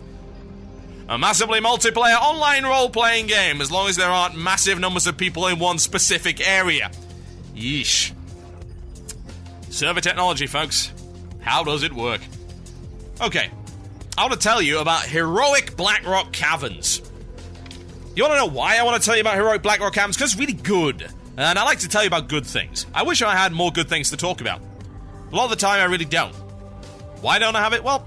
A massively multiplayer online role-playing game, as long as there aren't massive numbers of people in one specific area. Yeesh. Server technology, folks. How does it work? Okay, I want to tell you about heroic Blackrock Caverns. You want to know why I want to tell you about heroic Blackrock Caverns? Because it's really good. And I like to tell you about good things. I wish I had more good things to talk about. A lot of the time, I really don't. Why don't I have it? Well,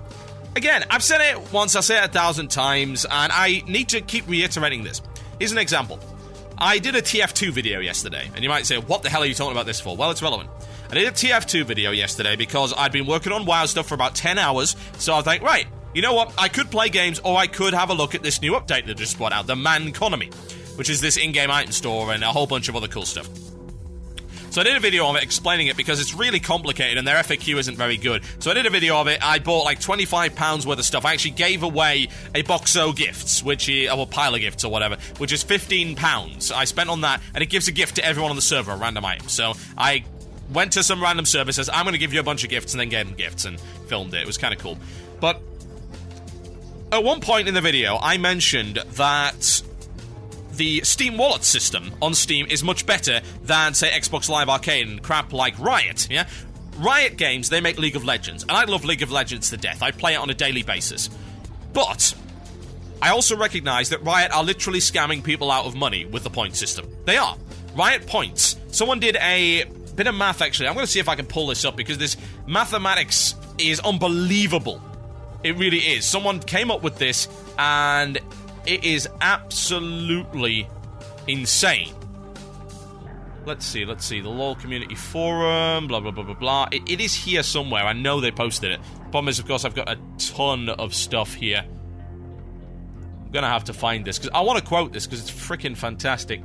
again, I've said it once, I say it 1,000 times, and I need to keep reiterating this. Here's an example. I did a TF2 video yesterday, and you might say, what the hell are you talking about this for? Well, it's relevant. I did a TF2 video yesterday because I'd been working on WoW stuff for about 10 hours, so I think, right, you know what? I could play games, or I could have a look at this new update that just brought out, the Manconomy, which is this in-game item store and a whole bunch of other cool stuff. So I did a video of it explaining it because it's really complicated and their FAQ isn't very good. So I did a video of it. I bought like £25 worth of stuff. I actually gave away a box of gifts, which is, or a pile of gifts or whatever, which is £15. I spent on that, and it gives a gift to everyone on the server, a random item. So I went to some random services. I'm going to give you a bunch of gifts, and then gave them gifts and filmed it. It was kind of cool. But at one point in the video, I mentioned that the Steam Wallet system on Steam is much better than, say, Xbox Live Arcade and crap like Riot, yeah? Riot Games, they make League of Legends, and I love League of Legends to death. I play it on a daily basis. But I also recognize that Riot are literally scamming people out of money with the point system. They are. Riot points. Someone did a bit of math, actually. I'm going to see if I can pull this up, because this mathematics is unbelievable. It really is. Someone came up with this, and it is absolutely insane. Let's see. The LoL Community Forum, blah, blah, blah, blah, blah. It is here somewhere. I know they posted it. Problem is, of course, I've got a ton of stuff here. I'm gonna have to find this, because I want to quote this, because it's freaking fantastic.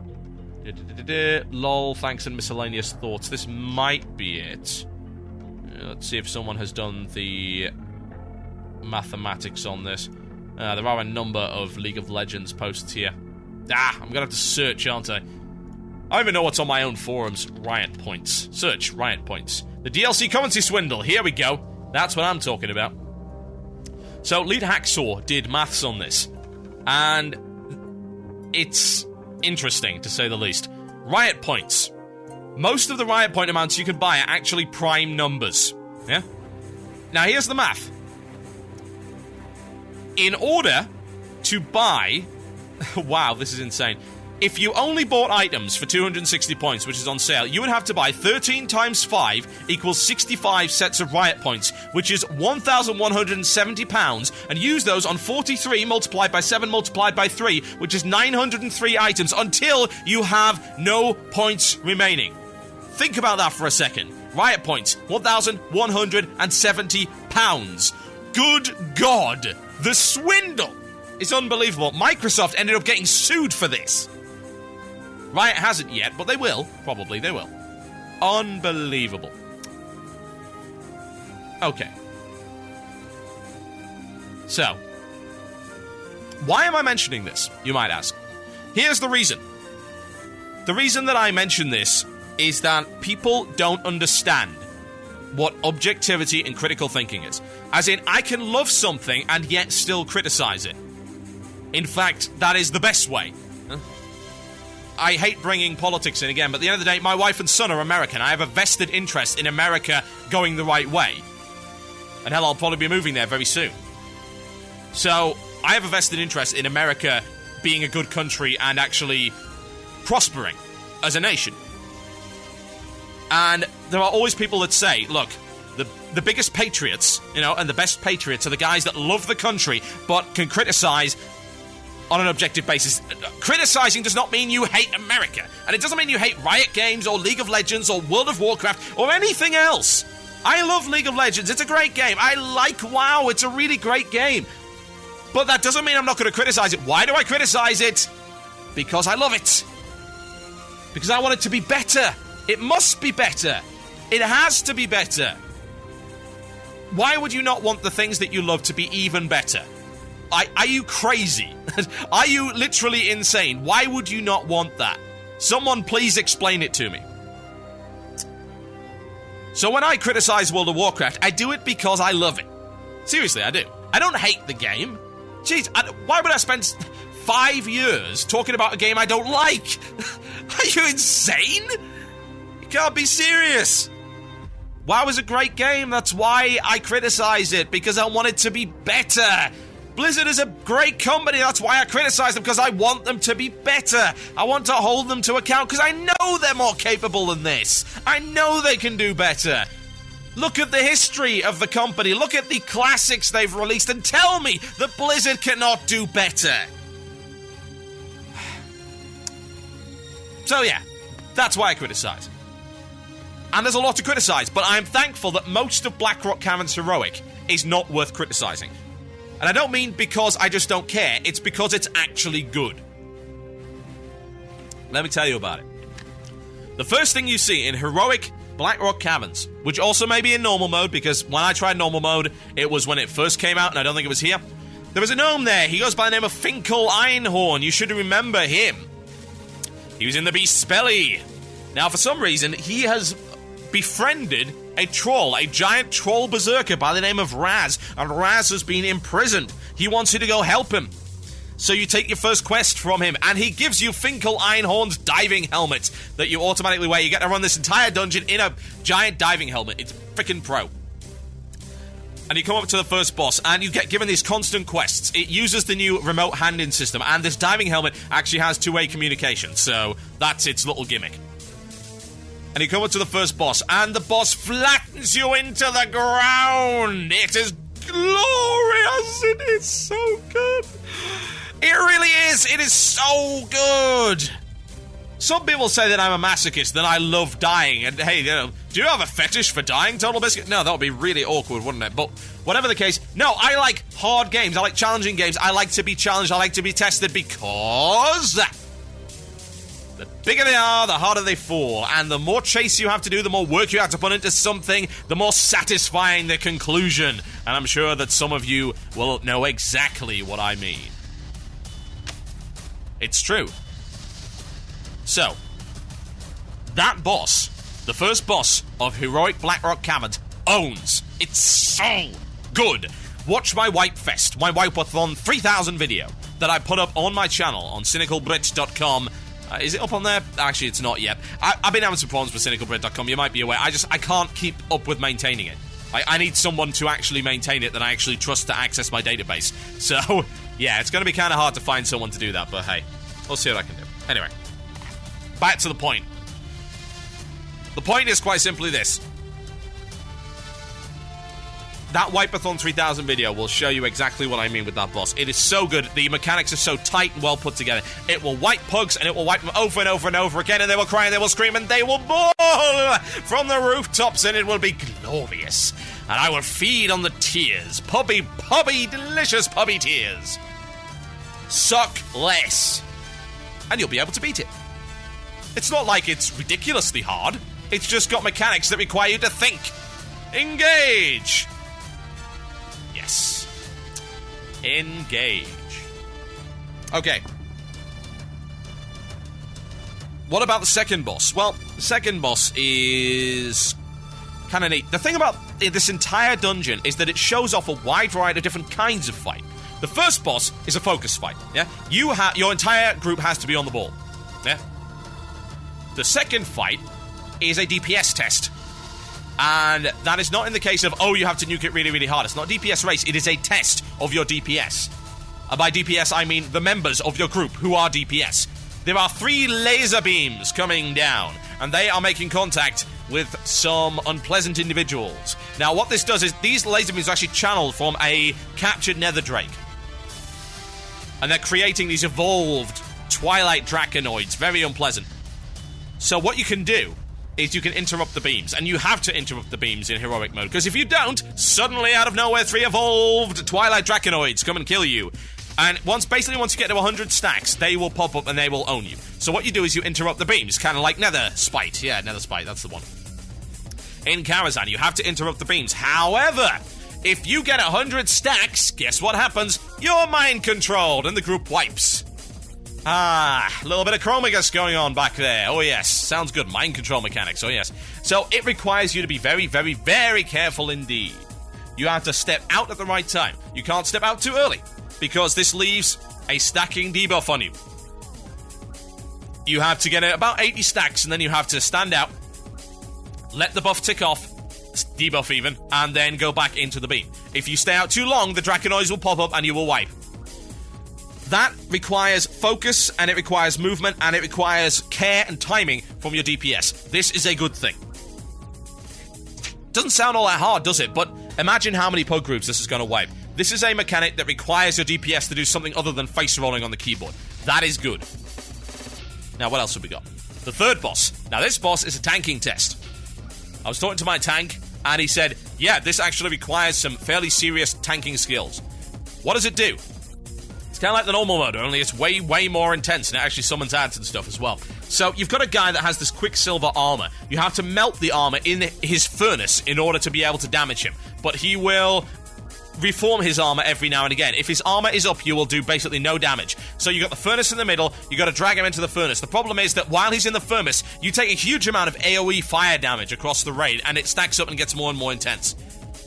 LOL, thanks and miscellaneous thoughts. This might be it. Let's see if someone has done the mathematics on this. There are a number of League of Legends posts here. I'm gonna have to search, aren't I? I don't even know what's on my own forums. Riot points. Search Riot points. The DLC currency swindle. Here we go. That's what I'm talking about. So, Lead Hacksaw did maths on this, and it's interesting, to say the least. Riot points. Most of the Riot point amounts you can buy are actually prime numbers. Yeah? Now, here's the math. In order to buy... wow, this is insane. If you only bought items for 260 points, which is on sale, you would have to buy 13 times 5 equals 65 sets of Riot points, which is £1,170, and use those on 43 multiplied by 7 multiplied by 3, which is 903 items, until you have no points remaining. Think about that for a second. Riot points, £1,170. Good God! The swindle is unbelievable. Microsoft ended up getting sued for this. Riot hasn't yet, but they will. Probably they will. Unbelievable. Okay. So, why am I mentioning this, you might ask? Here's the reason. The reason that I mention this is that people don't understand what objectivity and critical thinking is. As in, I can love something and yet still criticize it. In fact, that is the best way. I hate bringing politics in again, but at the end of the day, my wife and son are American. I have a vested interest in America going the right way. And hell, I'll probably be moving there very soon. So, I have a vested interest in America being a good country and actually prospering as a nation. And there are always people that say, look, the biggest patriots, you know, and the best patriots are the guys that love the country, but can criticize on an objective basis. Criticizing does not mean you hate America. And it doesn't mean you hate Riot Games or League of Legends or World of Warcraft or anything else. I love League of Legends. It's a great game. I like WoW. It's a really great game. But that doesn't mean I'm not going to criticize it. Why do I criticize it? Because I love it. Because I want it to be better. It must be better. It has to be better. Why would you not want the things that you love to be even better? Are you crazy? Are you literally insane? Why would you not want that? Someone please explain it to me. So when I criticize World of Warcraft, I do it because I love it. Seriously, I do. I don't hate the game. Jeez, why would I spend 5 years talking about a game I don't like? Are you insane? You can't be serious. WoW is a great game. That's why I criticize it, because I want it to be better. Blizzard is a great company. That's why I criticize them, because I want them to be better. I want to hold them to account, because I know they're more capable than this. I know they can do better. Look at the history of the company. Look at the classics they've released and tell me that Blizzard cannot do better. So yeah, that's why I criticize. And there's a lot to criticize, but I'm thankful that most of Blackrock Caverns Heroic is not worth criticizing. And I don't mean because I just don't care, it's because it's actually good. Let me tell you about it. The first thing you see in Heroic Blackrock Caverns, which also may be in normal mode, because when I tried normal mode, it was when it first came out, and I don't think it was here. There was a gnome there. He goes by the name of Finkel Einhorn. You should remember him. He was in the Beast's Belly. Now, for some reason, he has befriended a troll, a giant troll berserker by the name of Raz, and Raz has been imprisoned. He wants you to go help him. So you take your first quest from him, and he gives you Finkel Einhorn's diving helmet that you automatically wear. You get to run this entire dungeon in a giant diving helmet. It's freaking pro. And you come up to the first boss, and you get given these constant quests. It uses the new remote handing system, and this diving helmet actually has two-way communication, so that's its little gimmick. And you come up to the first boss, and the boss flattens you into the ground. It is glorious. It is so good. It really is. It is so good. Some people say that I'm a masochist, that I love dying. And hey, do you have a fetish for dying, TotalBiscuit? No, that would be really awkward, wouldn't it? But whatever the case, no, I like hard games. I like challenging games. I like to be challenged. I like to be tested because the bigger they are, the harder they fall. And the more chase you have to do, the more work you have to put into something, the more satisfying the conclusion. And I'm sure that some of you will know exactly what I mean. It's true. So, that boss, the first boss of Heroic Blackrock Caverns, owns. It's so good. Watch my Wipe Fest, my Wipe-a-thon 3000 video that I put up on my channel on cynicalbrit.com. Is it up on there? Actually, it's not yet. I've been having some problems with cynicalbrit.com. You might be aware. I can't keep up with maintaining it. I need someone to actually maintain it that I actually trust to access my database. So, yeah, it's going to be kind of hard to find someone to do that, but hey, we'll see what I can do. Anyway, back to the point. The point is quite simply this. That Wipe-a-thon 3000 video will show you exactly what I mean with that boss. It is so good. The mechanics are so tight and well put together. It will wipe pugs, and it will wipe them over and over and over again, and they will cry, and they will scream, and they will bawl from the rooftops, and it will be glorious. And I will feed on the tears. Puppy, delicious puppy tears. Suck less. And you'll be able to beat it. It's not like it's ridiculously hard. It's just got mechanics that require you to think. Engage. Yes. Engage. Okay. What about the second boss? Well, the second boss is kind of neat. The thing about this entire dungeon is that it shows off a wide variety of different kinds of fight. The first boss is a focus fight, yeah? Your entire group has to be on the ball, yeah? The second fight is a DPS test. And that is not in the case of, you have to nuke it really, really hard. It's not a DPS race, it is a test of your DPS. And by DPS, I mean the members of your group who are DPS. There are 3 laser beams coming down, and they are making contact with some unpleasant individuals. Now, what this does is, these laser beams are actually channeled from a captured nether drake. And they're creating these evolved twilight draconoids, very unpleasant. So what you can do is you can interrupt the beams, and you have to interrupt the beams in heroic mode, because if you don't, suddenly out of nowhere 3 evolved twilight draconoids come and kill you. And once you get to 100 stacks, they will pop up and they will own you. So what you do is you interrupt the beams, kind of like Nether Spite. Yeah, Nether Spite, that's the one. In Karazhan, you have to interrupt the beams. However, if you get 100 stacks, guess what happens? You're mind-controlled and the group wipes. A little bit of Chromagus going on back there. Oh, yes. Sounds good. Mind control mechanics. Oh, yes. So it requires you to be very, very, very careful indeed. You have to step out at the right time. You can't step out too early, because this leaves a stacking debuff on you. You have to get about 80 stacks, and then you have to stand out, let the buff tick off, debuff even, and then go back into the beam. If you stay out too long, the Draconoids will pop up and you will wipe. That requires focus, and it requires movement, and it requires care and timing from your DPS. This is a good thing. Doesn't sound all that hard, does it? But imagine how many pug groups this is going to wipe. This is a mechanic that requires your DPS to do something other than face rolling on the keyboard. That is good. Now, what else have we got? The third boss. Now, this boss is a tanking test. I was talking to my tank, and he said, yeah, this actually requires some fairly serious tanking skills. What does it do? It's kind of like the normal mode, only it's way, way more intense, and it actually summons ads and stuff as well. So, you've got a guy that has this Quicksilver armor. You have to melt the armor in his furnace in order to be able to damage him. But he will reform his armor every now and again. If his armor is up, you will do basically no damage. So you got the furnace in the middle, you got to drag him into the furnace. The problem is that while he's in the furnace, you take a huge amount of AoE fire damage across the raid, and it stacks up and gets more and more intense.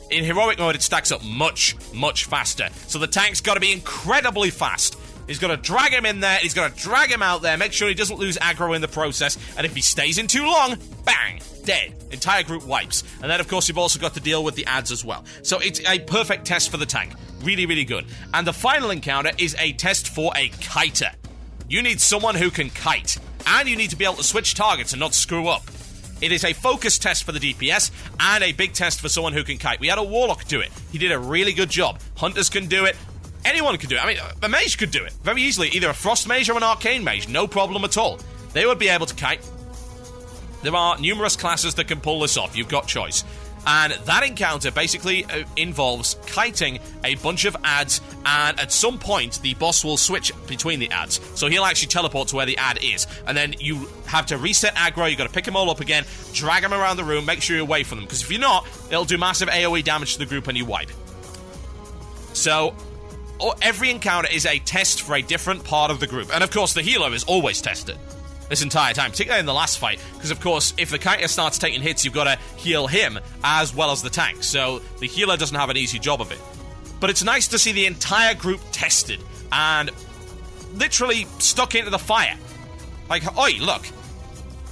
In heroic mode, it stacks up much, much faster. So the tank's got to be incredibly fast. He's got to drag him in there, he's got to drag him out there, make sure he doesn't lose aggro in the process, and if he stays in too long, bang, dead. Entire group wipes. And then, of course, you've also got to deal with the ads as well. So it's a perfect test for the tank. Really, really good. And the final encounter is a test for a kiter. You need someone who can kite, and you need to be able to switch targets and not screw up. It is a focus test for the DPS, and a big test for someone who can kite. We had a Warlock do it. He did a really good job. Hunters can do it. Anyone could do it. I mean, a mage could do it very easily. Either a Frost Mage or an Arcane Mage. No problem at all. They would be able to kite. There are numerous classes that can pull this off. You've got choice. And that encounter basically involves kiting a bunch of ads, and at some point, the boss will switch between the ads. So he'll actually teleport to where the ad is. And then you have to reset aggro, you've got to pick them all up again, drag them around the room, make sure you're away from them. Because if you're not, it'll do massive AoE damage to the group and you wipe. So every encounter is a test for a different part of the group. And of course, the healer is always tested this entire time, particularly in the last fight, because of course, if the kiter starts taking hits, you've got to heal him as well as the tank, so the healer doesn't have an easy job of it. But it's nice to see the entire group tested and literally stuck into the fire. Like, oi, look,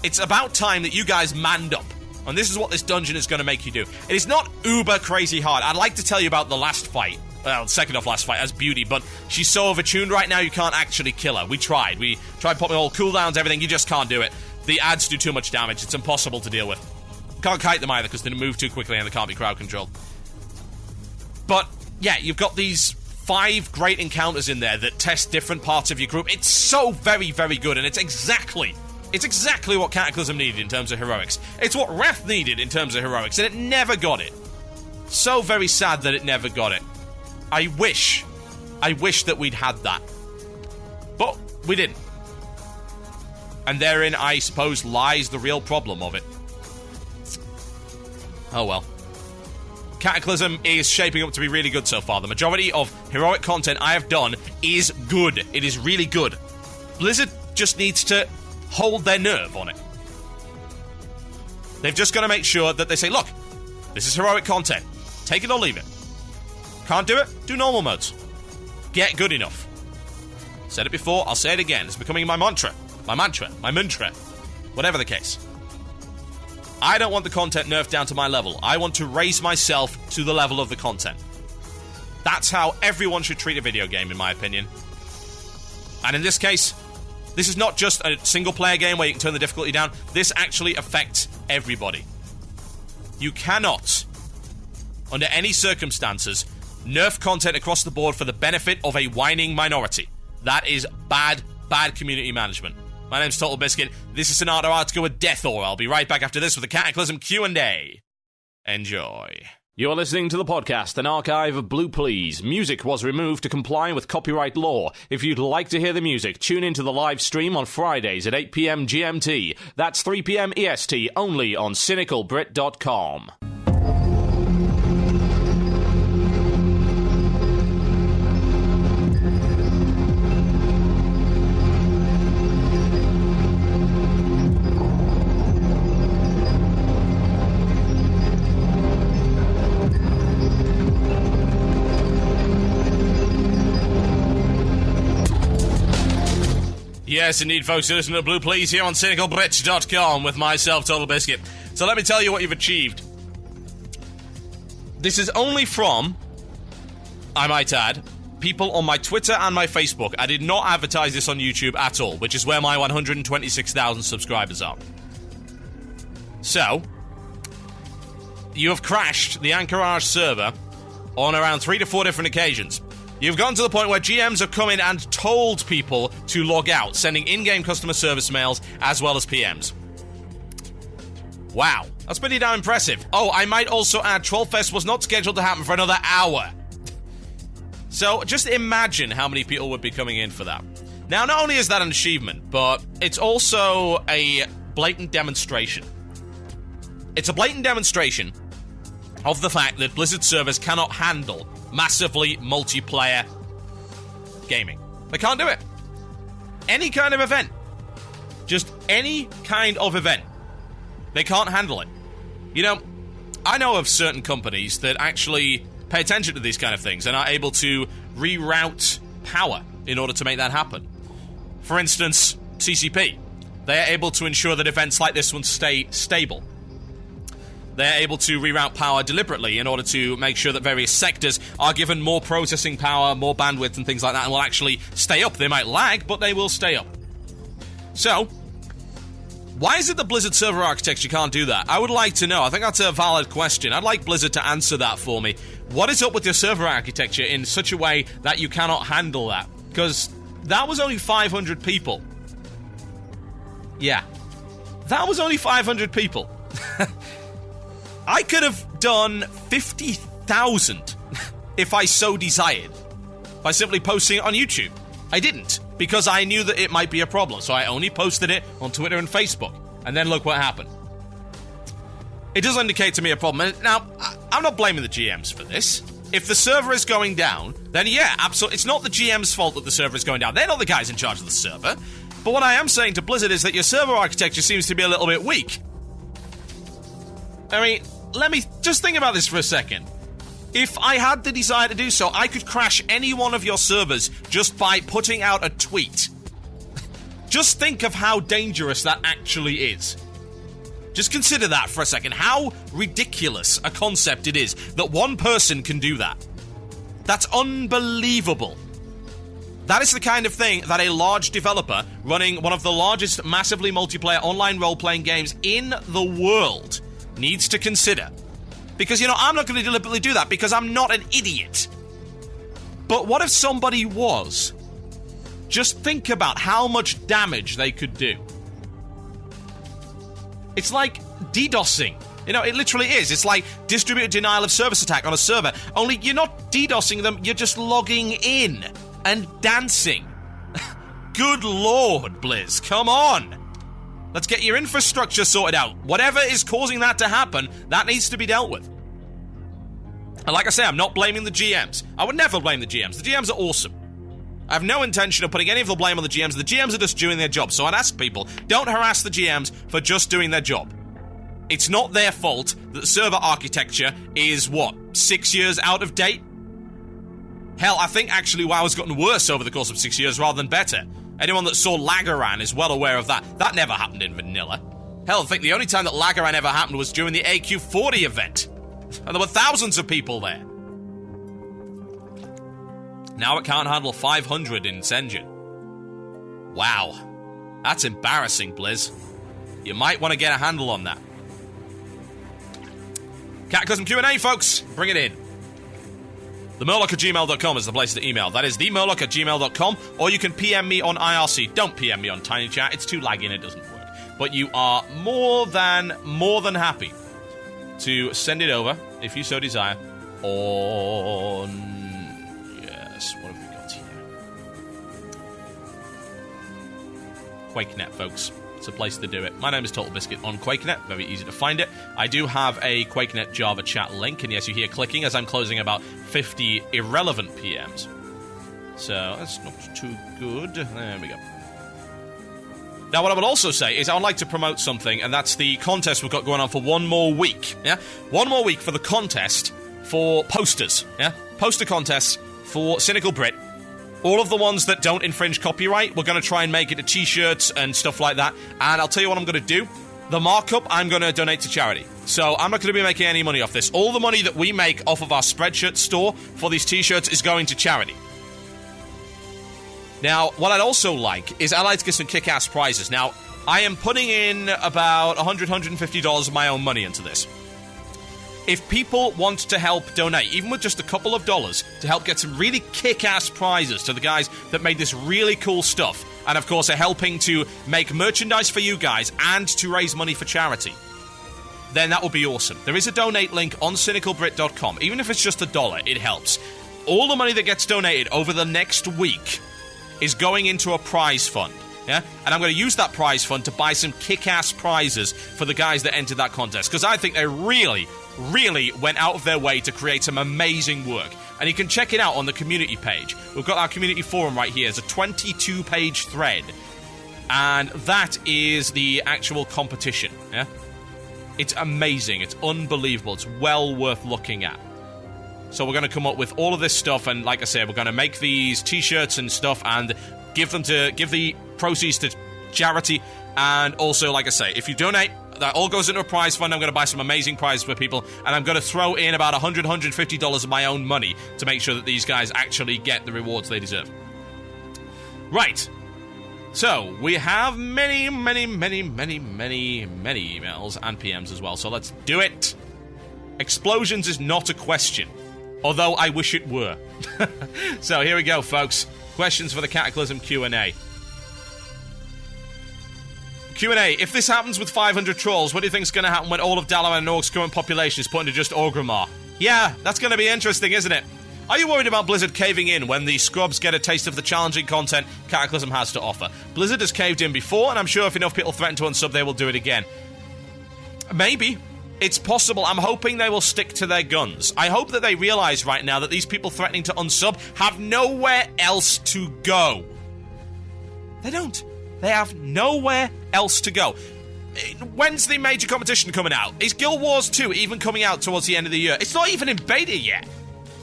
it's about time that you guys manned up, and this is what this dungeon is going to make you do. It is not uber crazy hard. I'd like to tell you about the last fight. Well, second off last fight as Beauty, but she's so overtuned right now you can't actually kill her. We tried popping all cooldowns, everything, you just can't do it. The ads do too much damage, it's impossible to deal with. Can't kite them either because they move too quickly and they can't be crowd controlled. But, yeah, you've got these 5 great encounters in there that test different parts of your group. It's so very, very good, and it's exactly what Cataclysm needed in terms of heroics. It's what Wrath needed in terms of heroics, and it never got it. So very sad that it never got it. I wish that we'd had that. But we didn't. And therein, I suppose, lies the real problem of it. Oh well. Cataclysm is shaping up to be really good so far. The majority of heroic content I have done is good. It is really good. Blizzard just needs to hold their nerve on it. They've just got to make sure that they say, look, this is heroic content. Take it or leave it. Can't do it? Do normal modes. Get good enough. Said it before, I'll say it again. It's becoming my mantra. My mantra. Whatever the case. I don't want the content nerfed down to my level. I want to raise myself to the level of the content. That's how everyone should treat a video game, in my opinion. And in this case, this is not just a single-player game where you can turn the difficulty down. This actually affects everybody. You cannot, under any circumstances, nerf content across the board for the benefit of a whining minority. That is bad community management. My name's TotalBiscuit. This is Sonata Arctica with Deathaura. I'll be right back after this with a Cataclysm Q&A. Enjoy. You're listening to the podcast, an archive of Blue Plz. Music was removed to comply with copyright law. If you'd like to hear the music, tune into the live stream on Fridays at 8 p.m. GMT. That's 3 p.m. EST, only on cynicalbrit.com. Yes, indeed, folks, you listen to Blue Plz here on cynicalbrit.com with myself, TotalBiscuit. So let me tell you what you've achieved. This is only from, I might add, people on my Twitter and my Facebook. I did not advertise this on YouTube at all, which is where my 126,000 subscribers are. So, you have crashed the Anchorage server on around 3 to 4 different occasions. You've gotten to the point where GMs have come in and told people to log out, sending in-game customer service mails as well as PMs. Wow, that's pretty damn impressive. Oh, I might also add, Trollfest was not scheduled to happen for another hour. So, just imagine how many people would be coming in for that. Now, not only is that an achievement, but it's also a blatant demonstration. It's a blatant demonstration of the fact that Blizzard servers cannot handle massively multiplayer gaming. They can't do it. Any kind of event. Just any kind of event. They can't handle it. You know, I know of certain companies that actually pay attention to these kind of things and are able to reroute power in order to make that happen. For instance, CCP. They are able to ensure that events like this one stay stable. They're able to reroute power deliberately in order to make sure that various sectors are given more processing power, more bandwidth and things like that, and will actually stay up. They might lag, but they will stay up. So, why is it that Blizzard server architecture can't do that? I would like to know. I think that's a valid question. I'd like Blizzard to answer that for me. What is up with your server architecture in such a way that you cannot handle that? Because that was only 500 people. Yeah. That was only 500 people. I could have done 50,000 if I so desired by simply posting it on YouTube. I didn't, because I knew that it might be a problem, so I only posted it on Twitter and Facebook. And then look what happened. It does indicate to me a problem. Now, I'm not blaming the GMs for this. If the server is going down, then yeah, absolutely. It's not the GM's fault that the server is going down. They're not the guys in charge of the server. But what I am saying to Blizzard is that your server architecture seems to be a little bit weak. I mean, let me just think about this for a second. If I had the desire to do so, I could crash any one of your servers just by putting out a tweet. Just think of how dangerous that actually is. Just consider that for a second. How ridiculous a concept it is that one person can do that. That's unbelievable. That is the kind of thing that a large developer running one of the largest massively multiplayer online role-playing games in the world needs to consider. Because, you know, I'm not going to deliberately do that because I'm not an idiot. But what if somebody was? Just think about how much damage they could do. It's like DDoSing. You know, it literally is. It's like distributed denial of service attack on a server. Only you're not DDoSing them, you're just logging in and dancing. Good Lord, Blizz, come on. Let's get your infrastructure sorted out. Whatever is causing that to happen, that needs to be dealt with. And like I say, I'm not blaming the GMs. I would never blame the GMs. The GMs are awesome. I have no intention of putting any of the blame on the GMs. The GMs are just doing their job. So I'd ask people, don't harass the GMs for just doing their job. It's not their fault that server architecture is, 6 years out of date? Hell, I think actually WoW has gotten worse over the course of 6 years rather than better. Anyone that saw Lagaran is well aware of that. That never happened in vanilla. Hell, I think the only time that Lagaran ever happened was during the AQ40 event. And there were thousands of people there. Now it can't handle 500 in its engine. Wow. That's embarrassing, Blizz. You might want to get a handle on that. Cataclysm Q&A, folks. Bring it in. TheMurloc@gmail.com is the place to email. That is TheMurloc@gmail.com, or you can PM me on IRC. Don't PM me on Tiny Chat. It's too laggy and it doesn't work. But you are more than happy to send it over if you so desire, on... Yes, what have we got here? QuakeNet, folks. It's a place to do it. My name is TotalBiscuit on QuakeNet. Very easy to find it. I do have a QuakeNet Java chat link, and yes, you hear clicking as I'm closing about 50 irrelevant PMs. So, that's not too good. There we go. Now, what I would also say is I would like to promote something, and that's the contest we've got going on for one more week. Yeah? One more week for the contest for posters. Yeah? Poster contests for Cynical Brit. All of the ones that don't infringe copyright, we're going to try and make it to t-shirts and stuff like that. And I'll tell you what I'm going to do. The markup, I'm going to donate to charity. So I'm not going to be making any money off this. All the money that we make off of our Spreadshirt store for these t-shirts is going to charity. Now, what I'd also like is I'd like to get some kick-ass prizes. Now, I am putting in about $100, $150 of my own money into this. If people want to help donate, even with just a couple of dollars, to help get some really kick-ass prizes to the guys that made this really cool stuff, and of course are helping to make merchandise for you guys and to raise money for charity, then that would be awesome. There is a donate link on cynicalbrit.com. Even if it's just $1, it helps. All the money that gets donated over the next week is going into a prize fund. Yeah? And I'm going to use that prize fund to buy some kick-ass prizes for the guys that entered that contest, because I think they really went out of their way to create some amazing work. And you can check it out on the community page. We've got our community forum right here. It's a 22-page thread. And that is the actual competition. Yeah? It's amazing. It's unbelievable. It's well worth looking at. So we're going to come up with all of this stuff, and like I said, we're going to make these t-shirts and stuff and give the proceeds to charity. And also, like I say, if you donate, that all goes into a prize fund. I'm going to buy some amazing prizes for people, and I'm going to throw in about $100, $150 of my own money to make sure that these guys actually get the rewards they deserve. Right. So, we have many emails and PMs as well, so let's do it. Explosions is not a question, although I wish it were. So, here we go, folks. Questions for the Cataclysm Q&A. Q&A, if this happens with 500 trolls, what do you think is going to happen when all of Dalaran and Org's current population is put into just Orgrimmar? Yeah, that's going to be interesting, isn't it? Are you worried about Blizzard caving in when the scrubs get a taste of the challenging content Cataclysm has to offer? Blizzard has caved in before, and I'm sure if enough people threaten to unsub, they will do it again. Maybe. It's possible. I'm hoping they will stick to their guns. I hope that they realize right now that these people threatening to unsub have nowhere else to go. They don't. They have nowhere else to go. When's the major competition coming out? Is Guild Wars 2 even coming out towards the end of the year? It's not even in beta yet.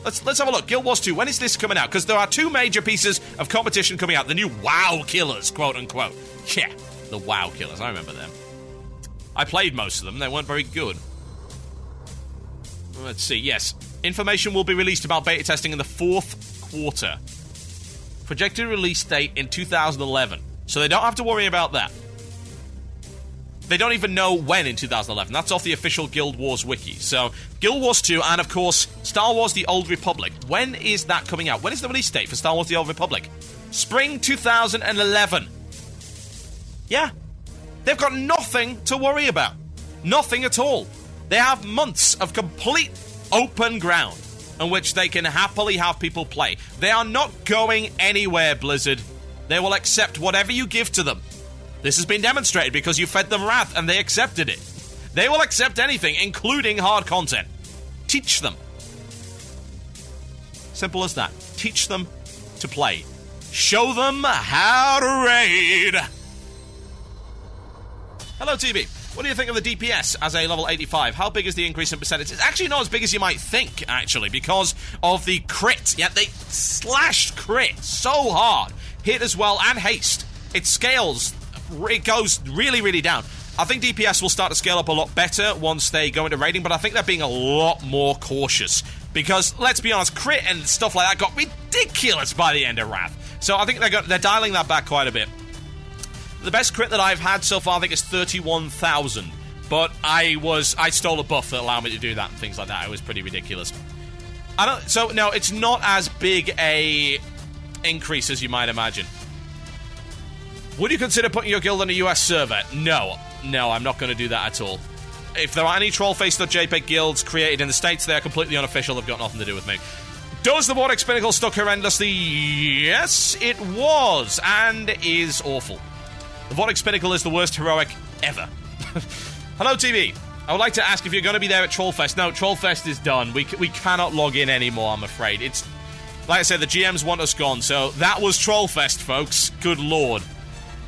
Let's have a look. Guild Wars 2, when is this coming out? Because there are two major pieces of competition coming out. The new WoW killers, quote-unquote. Yeah, the WoW killers. I remember them. I played most of them. They weren't very good. Let's see. Yes. Information will be released about beta testing in the fourth quarter. Projected release date in 2011. So they don't have to worry about that. They don't even know when in 2011. That's off the official Guild Wars wiki. So, Guild Wars 2 and, of course, Star Wars The Old Republic. When is that coming out? When is the release date for Star Wars The Old Republic? Spring 2011. Yeah. They've got nothing to worry about. Nothing at all. They have months of complete open ground on which they can happily have people play. They are not going anywhere, Blizzard. They will accept whatever you give to them. This has been demonstrated because you fed them Wrath and they accepted it. They will accept anything, including hard content. Teach them. Simple as that. Teach them to play. Show them how to raid. Hello, TB. What do you think of the DPS as a level 85? How big is the increase in percentage? It's actually not as big as you might think, actually, because of the crit. Yeah, they slashed crit so hard. Hit as well, and haste. It scales. It goes really, really down. I think DPS will start to scale up a lot better once they go into raiding, but I think they're being a lot more cautious. Because, let's be honest, crit and stuff like that got ridiculous by the end of Wrath. So I think they're dialing that back quite a bit. The best crit that I've had so far, I think, is 31,000. But I stole a buff that allowed me to do that and things like that. It was pretty ridiculous. So, no, it's not as big a increase as you might imagine. Would you consider putting your guild on a US server? No, I'm not going to do that at all. if there are any Trollfest.jpg guilds created in the States, they are completely unofficial. They've got nothing to do with me. Does the Vortex Pinnacle stuck horrendously? Yes, it was, and is awful. The Vortex Pinnacle is the worst heroic ever. Hello, TV. I would like to ask if you're going to be there at Trollfest. No, Trollfest is done. We cannot log in anymore, I'm afraid. It's, like I said, the GMs want us gone, so that was Trollfest, folks. Good lord.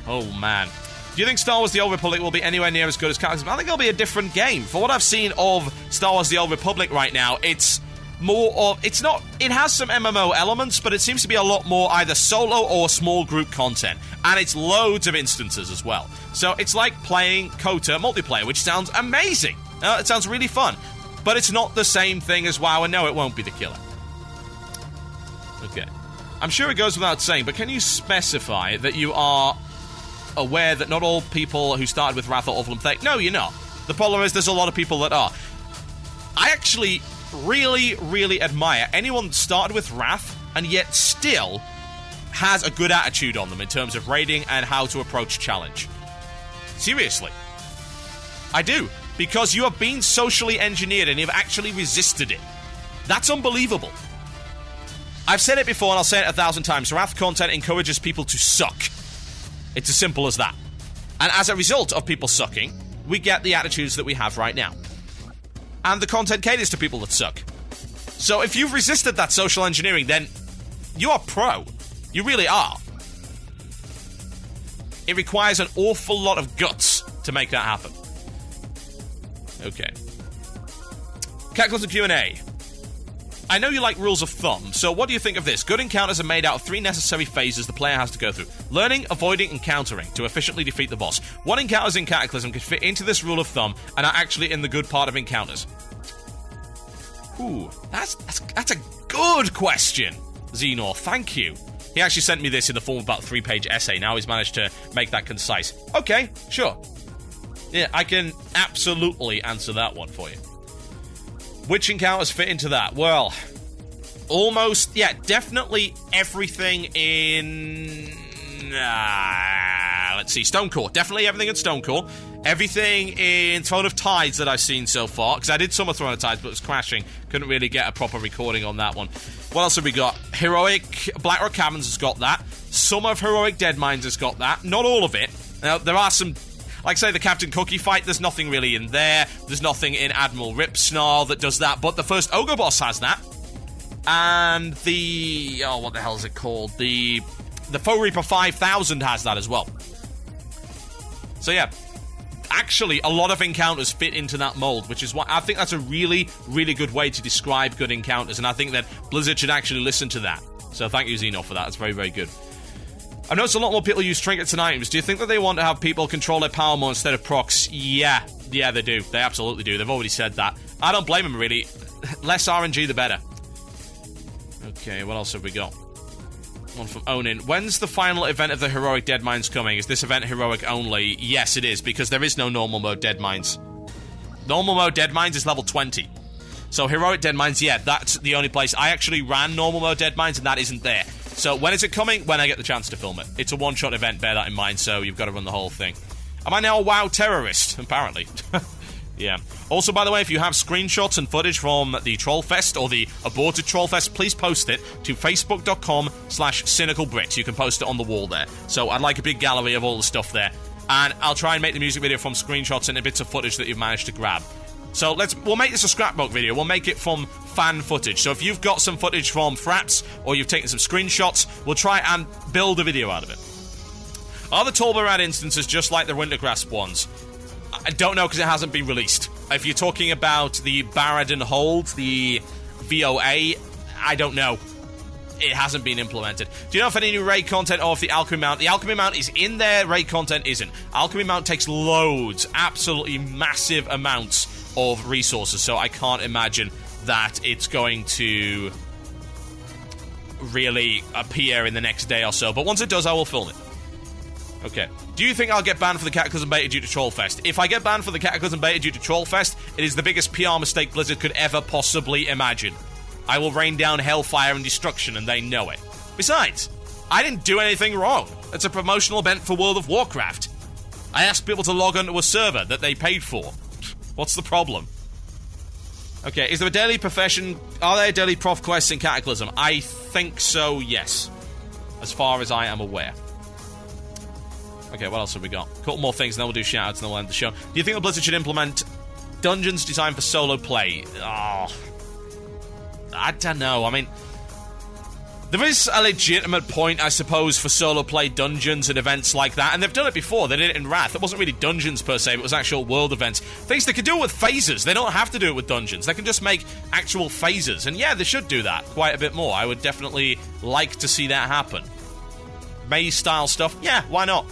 Oh, man. Do you think Star Wars The Old Republic will be anywhere near as good as Cataclysm? I think it'll be a different game. For what I've seen of Star Wars The Old Republic right now, it's more of... It's not... It has some MMO elements, but it seems to be a lot more either solo or small group content. And it's loads of instances as well. So it's like playing Kota multiplayer, which sounds amazing. It sounds really fun. But it's not the same thing as WoW, and no, it won't be the killer. Okay. I'm sure it goes without saying, but can you specify that you are aware that not all people who started with Wrath are awful and fake? No, you're not. The problem is there's a lot of people that are. I actually really, really admire anyone that started with Wrath and yet still has a good attitude on them in terms of raiding and how to approach challenge. Seriously. I do. Because you have been socially engineered and you've actually resisted it. That's unbelievable. I've said it before and I'll say it 1,000 times. Wrath content encourages people to suck. It's as simple as that. And as a result of people sucking, we get the attitudes that we have right now. And the content caters to people that suck. So if you've resisted that social engineering, then you are pro. You really are. It requires an awful lot of guts to make that happen. Okay. Cataclysm Q&A. I know you like rules of thumb, so what do you think of this? Good encounters are made out of 3 necessary phases the player has to go through. Learning, avoiding, and countering to efficiently defeat the boss. What encounters in Cataclysm can fit into this rule of thumb and are actually in the good part of encounters? Ooh, that's a good question, Xenor. Thank you. He actually sent me this in the form of about a 3-page essay. Now he's managed to make that concise. Okay, sure. Yeah, I can absolutely answer that one for you. Which encounters fit into that? Well, almost, yeah, definitely everything in... let's see, Stonecore. Definitely everything in Stonecore. Everything in Throne of Tides that I've seen so far, because I did some of Throne of Tides, but it was crashing. Couldn't really get a proper recording on that one. What else have we got? Heroic Blackrock Caverns has got that. Some of Heroic Deadmines has got that. Not all of it. Now, there are some... Like, say, the Captain Cookie fight, there's nothing really in there. There's nothing in Admiral Ripsnarl that does that, but the first Ogre boss has that. And the... Oh, what the hell is it called? The Foe Reaper 5000 has that as well. So, yeah. Actually, a lot of encounters fit into that mold, which is why I think that's a really, really good way to describe good encounters, and I think that Blizzard should actually listen to that. So thank you, Xeno, for that. It's very, very good. I noticed a lot more people use trinkets and items. Do you think that they want to have people control their power more instead of procs? Yeah, they do. They absolutely do. They've already said that. I don't blame them, really. Less RNG, the better. Okay, what else have we got? One from Onin. When's the final event of the Heroic Deadmines coming? Is this event heroic only? Yes, it is, because there is no normal mode Deadmines. Normal mode Deadmines is level 20. So Heroic Deadmines, yeah, that's the only place. I actually ran normal mode Deadmines, and that isn't there. So when is it coming? When I get the chance to film it. It's a one-shot event, bear that in mind, so you've got to run the whole thing. Am I now a WoW terrorist? Apparently. Yeah. Also, by the way, if you have screenshots and footage from the Trollfest or the aborted Trollfest, please post it to facebook.com/cynicalbrits. You can post it on the wall there. So I'd like a big gallery of all the stuff there. And I'll try and make the music video from screenshots and bits of footage that you've managed to grab. So we'll make this a scrapbook video. We'll make it from fan footage. So if you've got some footage from Fraps or you've taken some screenshots, we'll try and build a video out of it. Are the Tolbarad instances just like the Wintergrasp ones? I don't know because it hasn't been released. If you're talking about the Baradin Hold, the VOA, I don't know. It hasn't been implemented. Do you know if any new raid content or if the Alchemy Mount... The Alchemy Mount is in there, raid content isn't. Alchemy Mount takes loads, absolutely massive amounts of resources, so I can't imagine that it's going to really appear in the next day or so. But once it does, I will film it. Okay. Do you think I'll get banned for the Cataclysm beta due to Trollfest? If I get banned for the Cataclysm beta due to Trollfest, it is the biggest PR mistake Blizzard could ever possibly imagine. I will rain down hellfire and destruction, and they know it. Besides, I didn't do anything wrong. It's a promotional event for World of Warcraft. I asked people to log onto a server that they paid for. What's the problem? Okay, is there a daily profession? Are there daily prof quests in Cataclysm? I think so, yes. As far as I am aware. Okay, what else have we got? A couple more things, and then we'll do shoutouts, and then we'll end the show. Do you think the Blizzard should implement dungeons designed for solo play? Oh, I don't know. I mean, there is a legitimate point, I suppose, for solo play dungeons and events like that, and they've done it before. They did it in Wrath. It wasn't really dungeons per se, but it was actual world events. Things they could do it with phases. They don't have to do it with dungeons. They can just make actual phases, and yeah, they should do that quite a bit more. I would definitely like to see that happen. Maze-style stuff, yeah, why not?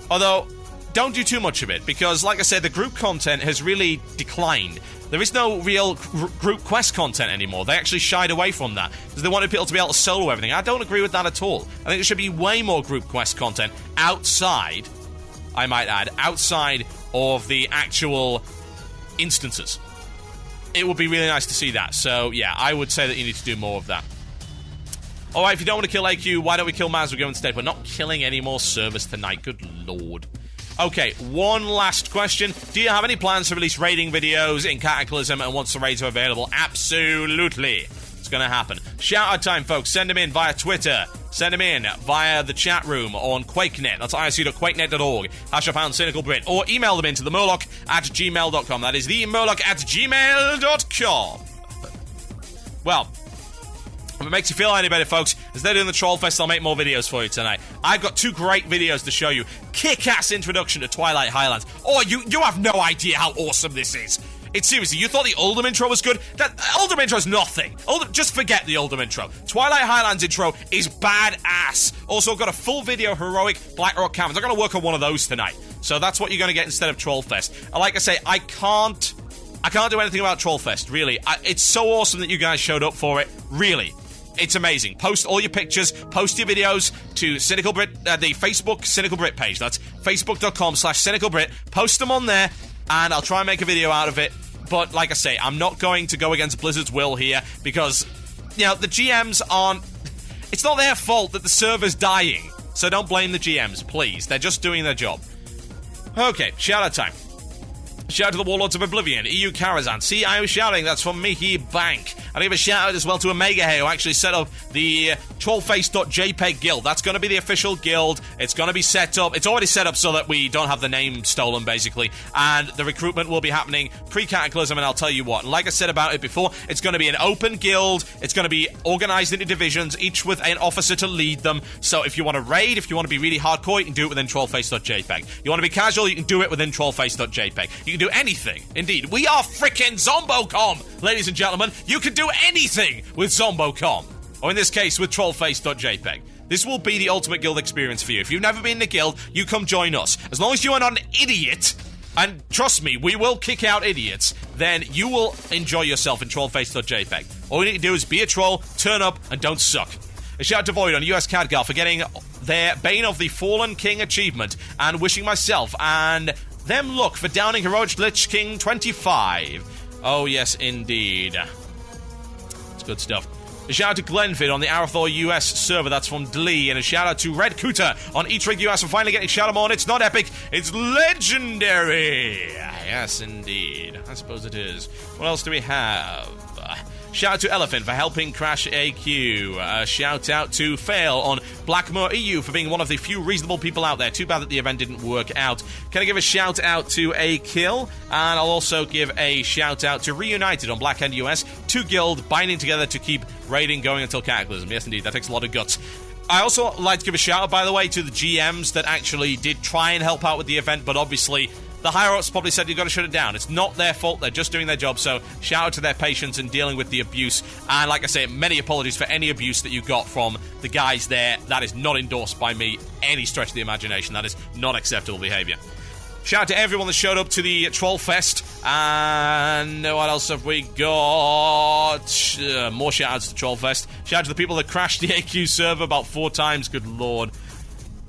Although, don't do too much of it, because, like I said, the group content has really declined. There is no real group quest content anymore. They actually shied away from that, because they wanted people to be able to solo everything. I don't agree with that at all. I think there should be way more group quest content outside, I might add, outside of the actual instances. It would be really nice to see that. So, yeah, I would say that you need to do more of that. Alright, if you don't want to kill AQ, why don't we kill Mazwigo instead? We're not killing any more servers tonight, good lord. Okay, one last question. Do you have any plans to release raiding videos in Cataclysm, and once the raids are available? Absolutely. It's going to happen. Shout out time, folks. Send them in via Twitter. Send them in via the chat room on QuakeNet. That's irc.quakenet.org. # Cynical Brit. Or email them into themurloc@gmail.com. That is themurloc@gmail.com. Well, if it makes you feel any better, folks, as they're doing the Trollfest, I'll make more videos for you tonight. I've got 2 great videos to show you. Kick-ass introduction to Twilight Highlands. Oh, you have no idea how awesome this is. It's seriously, you thought the Oldham intro was good? That Oldham intro is nothing. Just forget the Oldham intro. Twilight Highlands intro is badass. Also, I've got a full video heroic Blackrock Caverns. I'm going to work on one of those tonight. So that's what you're going to get instead of Trollfest. And like I say, I can't do anything about Trollfest, really. It's so awesome that you guys showed up for it. Really. It's amazing. Post all your pictures, post your videos to Cynical Brit, the Facebook Cynical Brit page. That's facebook.com/Cynical Brit. Post them on there, and I'll try and make a video out of it. But like I say, I'm not going to go against Blizzard's will here, because, you know, the GMs aren't... It's not their fault that the server's dying. So don't blame the GMs, please. They're just doing their job. Okay, shout-out time. Shout out to the Warlords of Oblivion, EU Karazhan. See, I was shouting, that's from Mickey Bank. And I give a shout out as well to Omega Hey, who actually set up the Trollface.jpg guild. That's going to be the official guild. It's going to be set up. It's already set up so that we don't have the name stolen, basically. And the recruitment will be happening pre-Cataclysm, and I'll tell you what. And like I said about it before, it's going to be an open guild. It's going to be organized into divisions, each with an officer to lead them. So if you want to raid, if you want to be really hardcore, you can do it within Trollface.jpg. You want to be casual, you can do it within Trollface.jpg. You can do anything. Indeed. We are frickin' Zombocom, ladies and gentlemen. You can do anything with Zombocom. Or in this case, with Trollface.jpg. This will be the ultimate guild experience for you. If you've never been in a guild, you come join us. As long as you are not an idiot, and trust me, we will kick out idiots, then you will enjoy yourself in Trollface.jpg. All you need to do is be a troll, turn up, and don't suck. A shout out to Void on US Cadgar for getting their Bane of the Fallen King achievement, and wishing myself and them luck for downing Heroic Lich King 25. Oh, yes, indeed. It's good stuff. A shout out to Glenfid on the Arathor US server, that's from Dlee, and a shout out to Red Cooter on Eatrig US for finally getting shout out on. It's not epic, it's legendary. Yes, indeed. I suppose it is. What else do we have? Shout out to Elephant for helping crash AQ. Shout out to Fail on Blackmoor EU for being one of the few reasonable people out there. Too bad that the event didn't work out. Can I give a shout out to A Kill? And I'll also give a shout out to Reunited on Black End US. 2 guild binding together to keep raiding going until Cataclysm. Yes, indeed. That takes a lot of guts. I also like to give a shout out, by the way, to the GMs that actually did try and help out with the event, but obviously the higher-ups probably said you've got to shut it down. It's not their fault. They're just doing their job. So shout out to their patience in dealing with the abuse. And like I say, many apologies for any abuse that you got from the guys there. That is not endorsed by me any stretch of the imagination. That is not acceptable behavior. Shout out to everyone that showed up to the Trollfest. And what else have we got? More shout outs to Trollfest. Shout out to the people that crashed the AQ server about 4 times. Good lord.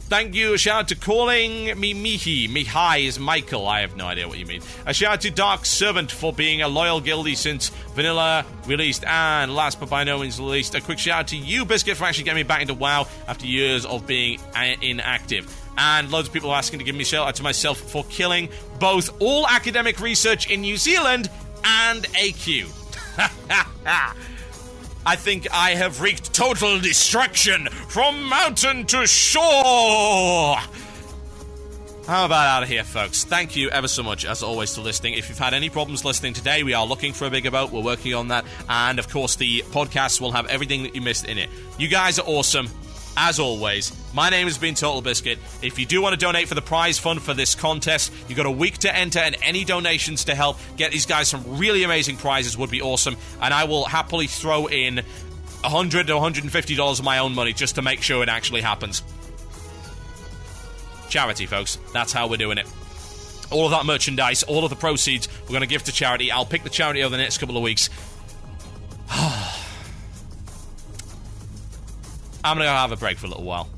Thank you. A shout out to Calling Me Mihi. Mihai is Michael. I have no idea what you mean. A shout out to Dark Servant for being a loyal guildie since Vanilla released. And last but by no means least, a quick shout out to you, Biscuit, for actually getting me back into WoW after years of being inactive. And loads of people are asking to give me a shout out to myself for killing both all academic research in New Zealand and AQ. I think I have wreaked total destruction from mountain to shore. How about out of here, folks? Thank you ever so much, as always, for listening. If you've had any problems listening today, we are looking for a bigger boat. We're working on that. And, of course, the podcast will have everything that you missed in it. You guys are awesome. As always, my name has been TotalBiscuit. If you do want to donate for the prize fund for this contest, you've got a week to enter, and any donations to help get these guys some really amazing prizes would be awesome. And I will happily throw in $100 to $150 of my own money just to make sure it actually happens. Charity, folks. That's how we're doing it. All of that merchandise, all of the proceeds, we're going to give to charity. I'll pick the charity over the next couple of weeks. I'm going to have a break for a little while.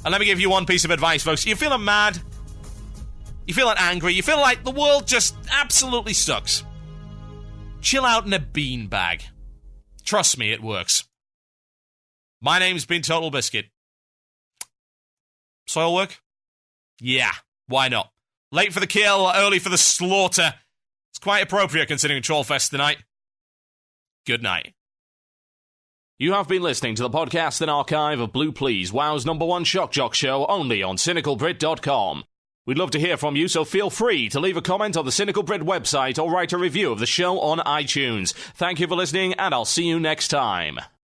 And let me give you one piece of advice, folks. You feeling mad? You feeling angry? You feel like the world just absolutely sucks? Chill out in a beanbag. Trust me, it works. My name's been TotalBiscuit. Soilwork? Yeah, why not? Late for the kill, early for the slaughter. It's quite appropriate considering Trollfest tonight. Good night. You have been listening to the podcast and archive of Blue Plz, WoW's #1 shock jock show, only on cynicalbrit.com. We'd love to hear from you, so feel free to leave a comment on the Cynical Brit website or write a review of the show on iTunes. Thank you for listening, and I'll see you next time.